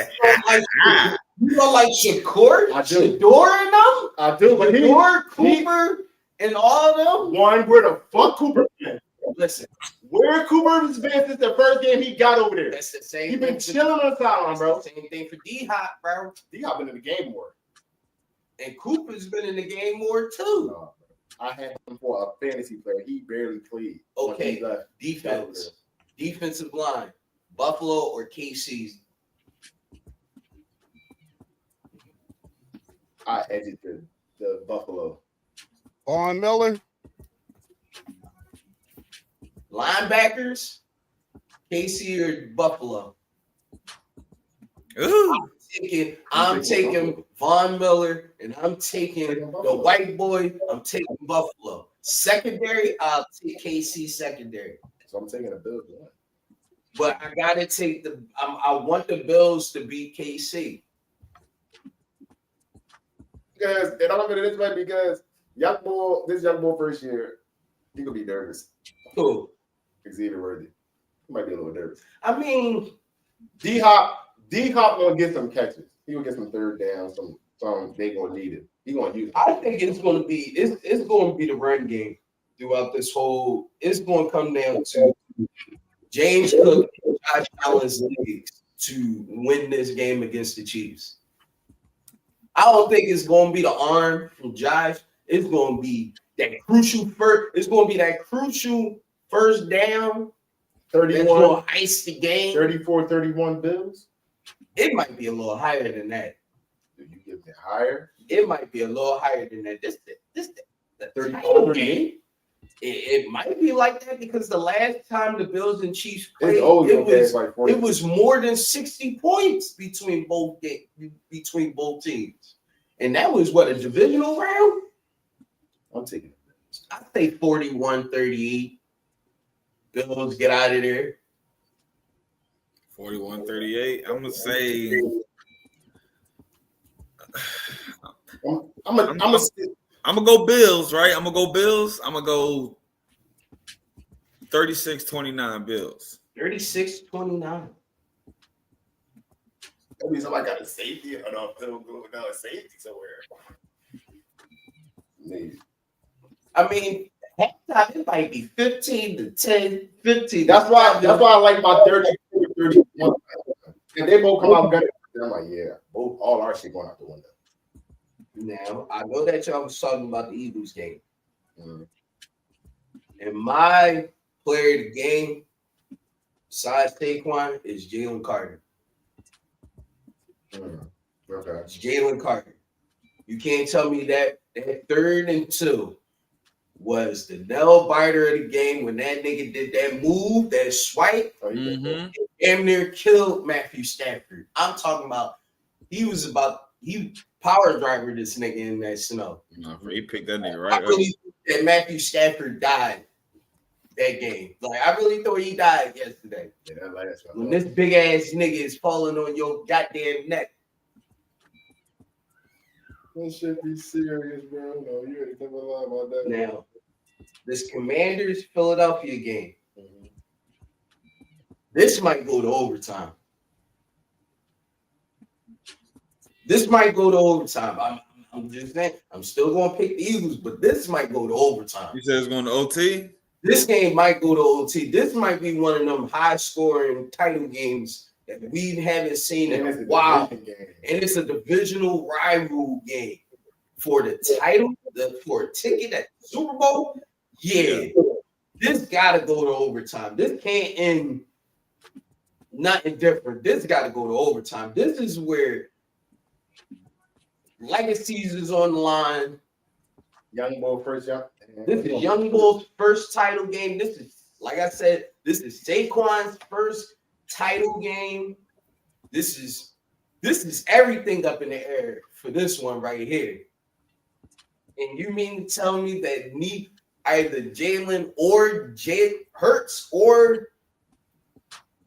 You don't like Shakur? I do. Shador and them? I do, but Shador, Cooper, and all of them? One, where the fuck Cooper been? Listen, Where Cooper's been since the first game he got over there? that's the same He thing. been chilling on the sideline, bro. Same thing for D-Hop, bro. D Hop been in the game more. And Cooper's been in the game more too. No, I had him for a fantasy player. He barely played. When Okay, he left. defense, defensive line, Buffalo or KC's. I edged the Buffalo. Von Miller. Linebackers, KC or Buffalo. Ooh. I'm taking Von Miller, and I'm taking the white boy. I'm taking Buffalo. Secondary, I'll take KC secondary. So I'm taking the Bills. Yeah. But I gotta take the. I want the Bills to beat KC. Because it all been this way because this young boy first year, he could be nervous. Cool. Xavier Worthy. He might be a little nervous. I mean, D Hop gonna get some catches. He gonna get some third down. Some they gonna need it. He gonna use it. I think it's going to be the run game throughout this whole. It's going to come down to James Cook and Josh Allen's legs to win this game against the Chiefs. I don't think it's going to be the arm from Josh. It's going to be that crucial first. It's going to be that crucial first down. 31, That's going to ice the game. 34-31 Bills. It might be a little higher than that. Do you give it higher? It might be a little higher than that. This the 34, game. It might be like that because the last time the Bills and Chiefs played, It's always like 40. it was more than 60 points between both teams, and that was what, a divisional round. I'm taking it. I say 41-38. Bills get out of there. 41-38. I'm gonna say. I'm gonna go Bills, right? I'm gonna go Bills. I'm gonna go 36-29 Bills. 36-29. That means somebody got a safety or no field goal, no a safety somewhere. Maybe. I mean, halftime it might be 15-10, 15. That's why I like my 30-31. And they both come out good. I'm like, yeah, all our shit going out the window. Now, I know that y'all was talking about the Eagles game. Mm. And my player of the game, besides Saquon, is Jalen Carter. Mm. Okay. It's Jalen Carter. You can't tell me that 3rd and 2 was the nail biter of the game when that nigga did that move, that swipe, damn near killed Matthew Stafford. I'm talking about he power driver this nigga in that snow. No, he picked that nigga I right up. really think that Matthew Stafford died that game. Like, I really thought he died yesterday. Yeah, that last one. When this big ass nigga is falling on your goddamn neck. That should be serious, bro. No, you already think a lot about that. Now, this Commanders Philadelphia game, this might go to overtime. I'm just saying, I'm still going to pick the Eagles, but this might go to overtime. You said it's going to OT? This game might go to OT. This might be one of them high-scoring title games that we haven't seen in a while. And it's a divisional rival game. For the title, for a ticket at the Super Bowl, yeah. This got to go to overtime. This can't end nothing different. This got to go to overtime. This is where legacies is on the line. Young Bull first, This is Young Bull's first title game. This is, like I said, this is Saquon's first title game. This is everything up in the air for this one right here. And you mean to tell me that either Jalen or Jay Hurts or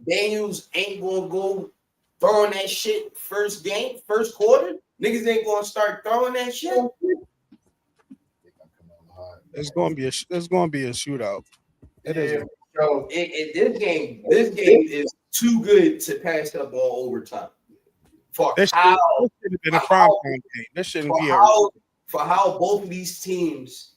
Daniels ain't gonna go throwing that shit first quarter. Niggas ain't gonna start throwing that shit. It's gonna be a shootout. It is. So this game is too good to pass up on overtime. For This how should have been a prime time game. This shouldn't be for how both of these teams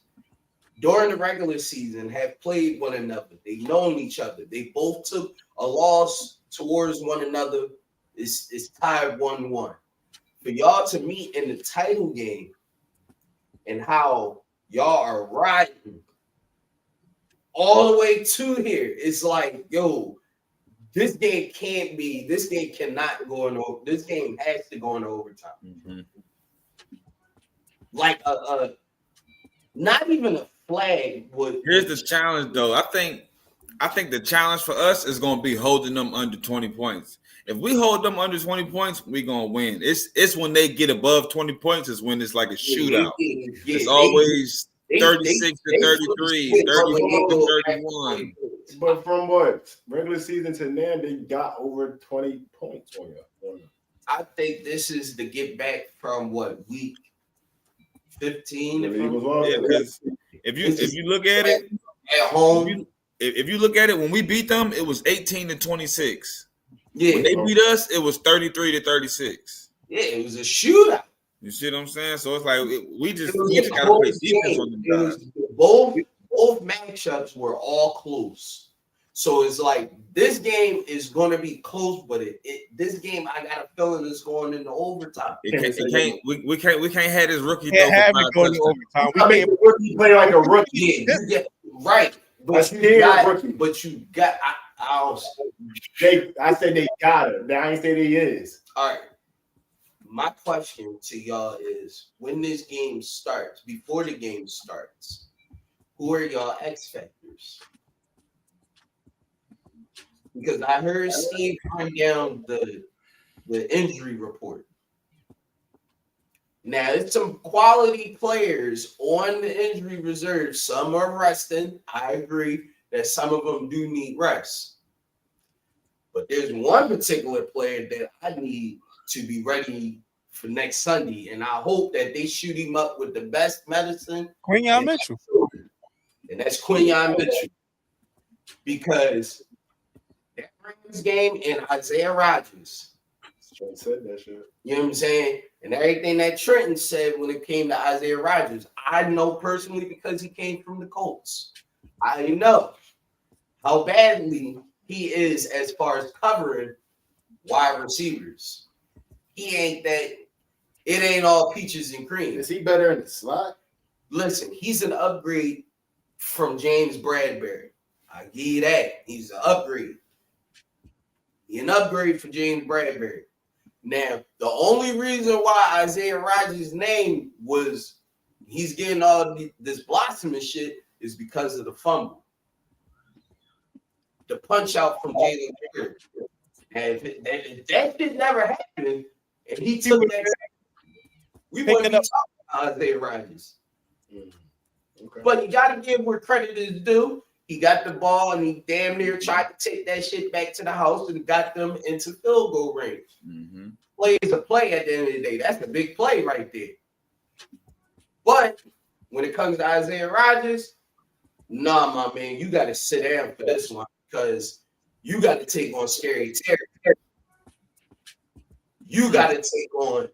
during the regular season have played one another. They've known each other. They both took a loss towards one another. It's tied 1-1. For y'all to meet in the title game and how y'all are riding all the way to here, it's like, yo, this game cannot go in over. This game has to go into overtime. Mm-hmm. Like not even a flag would. Here's the challenge, though. I think the challenge for us is going to be holding them under 20 points. If we hold them under 20 points, we're going to win. It's when they get above 20 points is when it's like a shootout. It's always 36 to 33, 34 to 31. But from what regular season to now, they got over 20 points on you. I think this is the get back from what week 15. Because if you look at it at home, if you look at it, when we beat them, it was 18 to 26. Yeah, when they beat us, it was 33 to 36. Yeah, it was a shootout. You see what I'm saying? So it's like we just got to play defense on the guys. Both matchups were all close. So it's like this game is going to be close, but this game I got a feeling is going into overtime. We can't have this rookie can't have it going to overtime. I mean, the rookie play like a rookie. Yeah, right. But you got. I said they got it. I ain't say they is. All right. My question to y'all is: when this game starts, before the game starts, who are y'all X factors? Because I heard Steve bring down the injury report. Now, it's some quality players on the injury reserve. Some are resting. I agree that some of them do need rest. But there's one particular player that I need to be ready for next Sunday. And I hope that they shoot him up with the best medicine. Quinyon Mitchell. And that's Quinyon Mitchell. Because that Rams game and Isaiah Rodgers. Trent said that shit. You know what I'm saying? And everything that Trenton said when it came to Isaiah Rodgers, I know personally because he came from the Colts. I know how badly he is as far as covering wide receivers. He ain't that. It ain't all peaches and cream. Is he better in the slot? Listen, he's an upgrade from James Bradbury. I give you that. He's an upgrade. He's an upgrade for James Bradbury. Now, the only reason why Isaiah Rodgers' name was he's getting all this blossoming shit is because of the fumble. The punch out from Jalen Hurts. And if that shit never happened, and he took that, we wouldn't be talking about Isaiah Rodgers. Okay. But you got to give where credit is due. He got the ball and he damn near tried to take that shit back to the house and got them into field goal range. Mm-hmm. Play is a play at the end of the day. That's a big play right there. But when it comes to Isaiah Rodgers, nah, my man, you got to sit down for this one because you got to take on Scary Terry. You got to take on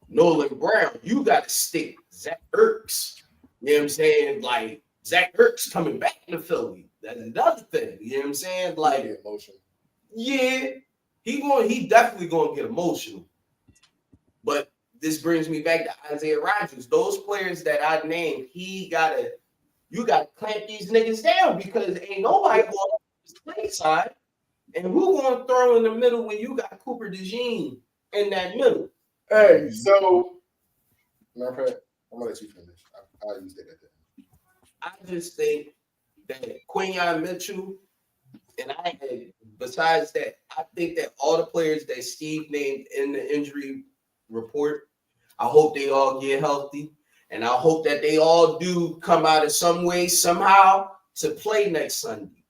Nolan Brown. You got to stick Zach Ertz. You know what I'm saying? Like, Zach Ertz coming back to Philly. That's another thing. You know what I'm saying? Like, emotion. Yeah, he definitely gonna get emotional. But this brings me back to Isaiah Rodgers. Those players that I named, you gotta clamp these niggas down because ain't nobody going to this play side. And who gonna throw in the middle when you got Cooper DeJean in that middle? Hey, so I'm gonna let you finish. I'll use that at the end. I just think that Quinyon Mitchell, and besides that, I think that all the players that Steve named in the injury report, I hope they all get healthy. And I hope that they all do come out in some way, somehow, to play next Sunday.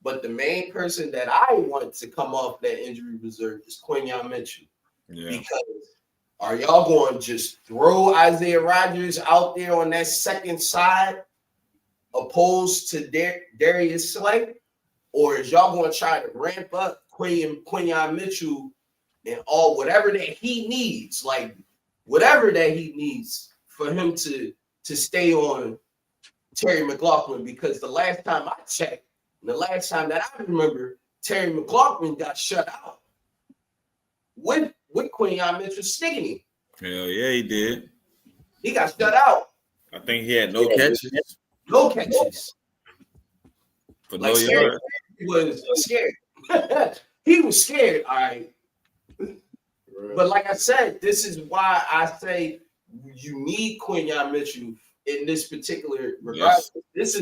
But the main person that I want to come off that injury reserve is Quinyon Mitchell. Yeah. Because are y'all going to just throw Isaiah Rodgers out there on that second side opposed to Darius Slay? Or is y'all going to try to ramp up Quinyon Mitchell and all whatever that he needs, like whatever that he needs for him to stay on Terry McLaughlin? Because the last time I checked, the last time that I remember, Terry McLaughlin got shut out with Quinyon Mitchell sticking him. Hell yeah, he did. He got shut out. I think he had no catches. No catches. For Like no yards. He was scared. He was scared, all right. But like I said, this is why I say you need Quinyon Mitchell in this particular regard. Yes.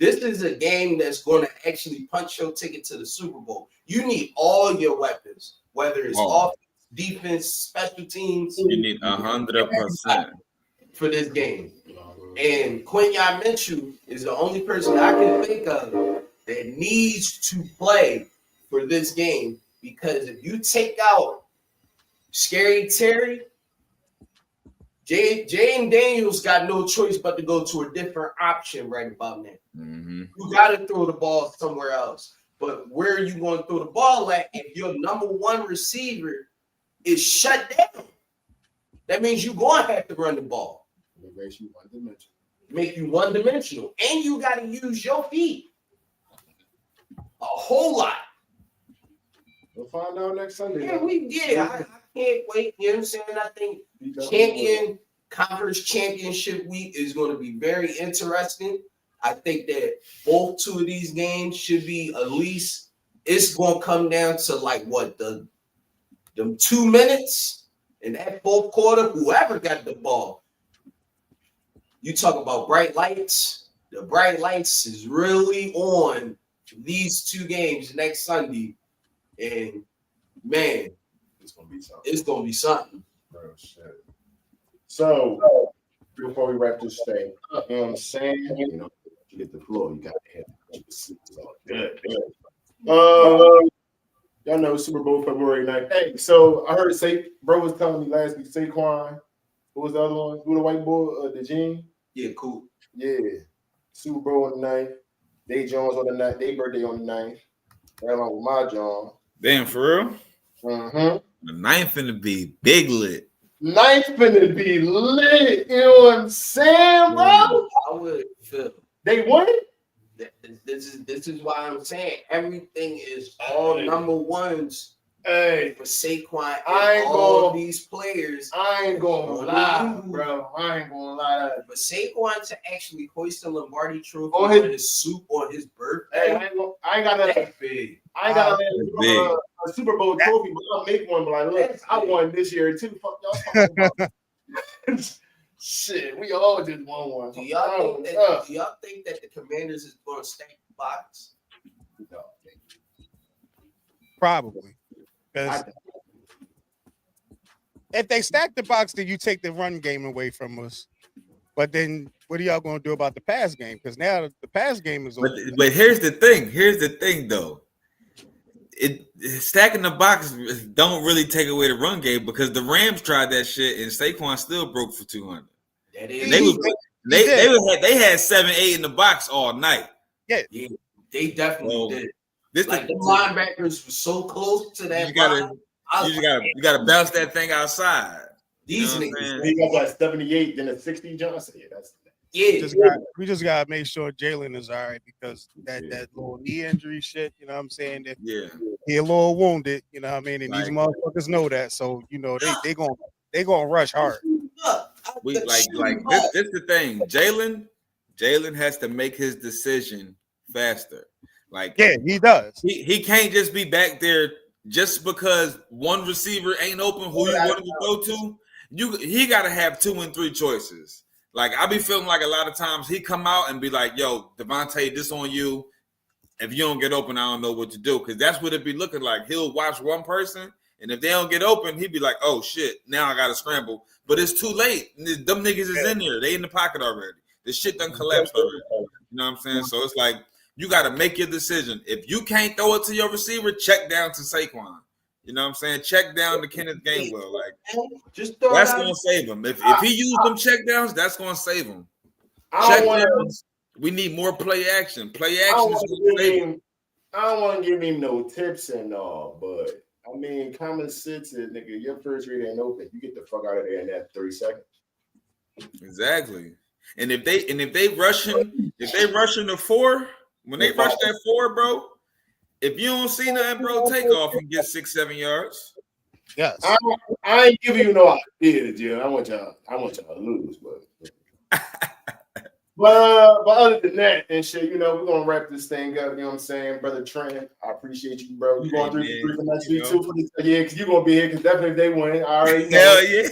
This is a game that's going to actually punch your ticket to the Super Bowl. You need all your weapons, whether it's offense, defense, special teams. You need 100% for this game. And Quinyon Mitchell is the only person I can think of that needs to play for this game, because if you take out Scary Terry, Jaden Daniels got no choice but to go to a different option right about now. Mm-hmm. You got to throw the ball somewhere else. But where are you going to throw the ball at if your number one receiver is shut down? That means you're going to have to run the ball. It makes you one-dimensional. Make you one-dimensional. And you got to use your feet a whole lot. We'll find out next Sunday. I can't wait. You know what I'm saying? I think Conference Championship week is going to be very interesting. I think that two of these games should be at least, it's going to come down to like what, them 2 minutes in that fourth quarter, whoever got the ball. You talk about bright lights. The bright lights is really on these two games next Sunday. And man, It's gonna be something. it's going to be something. Bro, shit. So before we wrap this thing, you know what I'm saying? You know, you get the floor, you got to hit it. Good. Y'all know Super Bowl February 9th. Hey, so I heard bro was telling me last week, Saquon. Who was the other one? Who the white boy? The Gene? Yeah, cool. Yeah. Super Bowl on the 9th. Day Jones on the 9th. Day birthday on the 9th. Right along with my John. Damn, for real? Mm-hmm. The 9th finna be big lit. 9th finna be lit. You know what I'm saying, bro? I would feel. They won? This is why I'm saying everything is all number ones. Hey, For Saquon I and ain't all gonna- these players. I ain't gonna lie, bro. I ain't gonna lie. But Saquon to actually hoist the Lombardi trophy On on his- his suit on his Hey, birthday, I ain't got nothing. that's big. I ain't got big. a Super Bowl trophy, but I'll make one. But like, look, I won this year too. Fuck y'all. Talking about. Shit, we all just won one. Do y'all think that the Commanders is going to stack the box? No. Probably. 'Cause I- if they stack the box, then you take the run game away from us. But then what are y'all going to do about the pass game? Because now the pass game is over. But here's the thing. Here's the thing, though. Stacking the box don't really take away the run game, because the Rams tried that shit and Saquon still broke for 200. That is, They had 7-8 in the box all night. they definitely Well, did. This Like the linebackers were so close to that. you gotta bounce that thing outside. These You know what I'm niggas. saying? He got like 78, then a 60 Johnson. Yeah, that's We just gotta make sure Jalen is all right, because that little knee injury shit, you know what I'm saying? That Yeah. he a little wounded, you know what I mean? And these Like- motherfuckers know that. So, you know, they gonna rush hard. We this the thing. Jalen has to make his decision faster. Like, Yeah, he does. he can't just be back there just because one receiver ain't open who you want him to go to. He gotta have 2 and 3 choices. Like, I be feeling like a lot of times he come out and be like, yo, Devontae, this on you. If you don't get open, I don't know what to do. Because that's what it be looking like. He'll watch one person And if they don't get open, he'd be like, "Oh shit, now I gotta scramble." But it's too late. Them niggas is in there. They in the pocket already. The shit done collapsed already. You know what I'm saying? So it's like you got to make your decision. If you can't throw it to your receiver, check down to Saquon. You know what I'm saying? Check down to Kenneth Gainwell. Like just throw that's it gonna out. save him. If he used them check downs, that's gonna save him. I Check don't want downs. We need more play action. Play I action don't is gonna save him. want to give him no tips and all, but I mean, common sense is, nigga, your first read ain't open. You get the fuck out of there in that 3 seconds. Exactly. And if they rushing the 4, when they rush that 4, bro, if you don't see nothing, bro, take off and get 6-7 yards. Yes. I ain't giving you no idea, Jim. I want y'all to lose, but other than that and shit, you know, we're gonna wrap this thing up. You know what I'm saying, brother Trent? I appreciate you, bro. You going 3 for 3 for next week too? Yeah, because you gonna be here. Because definitely if they win, I already know. Hell yeah.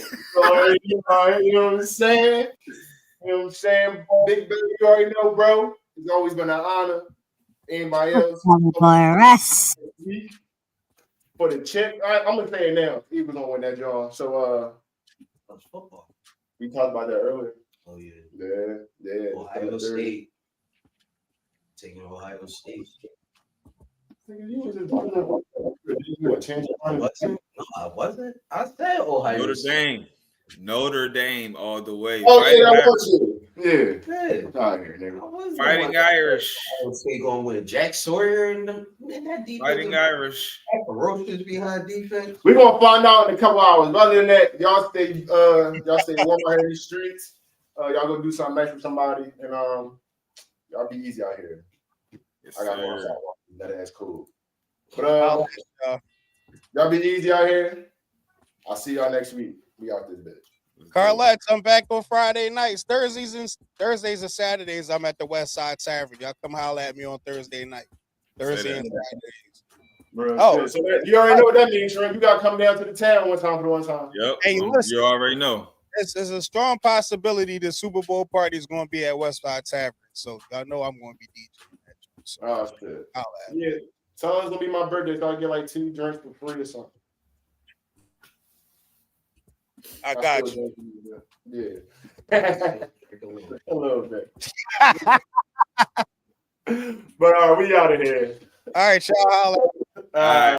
You know what I'm saying? You know what I'm saying? Big baby, you already know, bro. It's always been an honor. Anybody else? Valley Boy Russ. For the check, I'm gonna say it now. He was gonna win that draw. So That's football. we talked about that earlier. Oh yeah. Yeah. Ohio State. Taking Ohio State. You was just I wasn't. No, I wasn't. I said Ohio State. Notre Dame all the way. Oh, yeah, that was it. Yeah. Yeah. Out here, nigga. Fighting Irish. Ohio State going with Jack Sawyer and that defense. Fighting Irish. Ferocious behind defense. We're gonna find out in a couple hours. But other than that, y'all stay warm out here in these streets. Y'all go do something nice for somebody, and y'all be easy out here. Yes, I got sir. one side. That's cool. But y'all be easy out here. I'll see y'all next week. We out this bitch. Carlettes, I'm back on Friday nights. Thursdays and Saturdays, I'm at the West Side Tavern. Y'all come holler at me on Thursday night. Thursday and Fridays. Bro, Oh. so you already know what that means, Trent. You gotta come down to the town one time for the one time. Yep. Hey, listen. You already know. There's a strong possibility the Super Bowl party is going to be at West Side Tavern. So y'all know I'm going to be DJing that. So Oh shit. holla at me. Yeah. So it's gonna be my birthday, so I get like 2 drinks for free or something. I got you. Yeah. A little bit. But we out of here. All right, y'all holla. All right.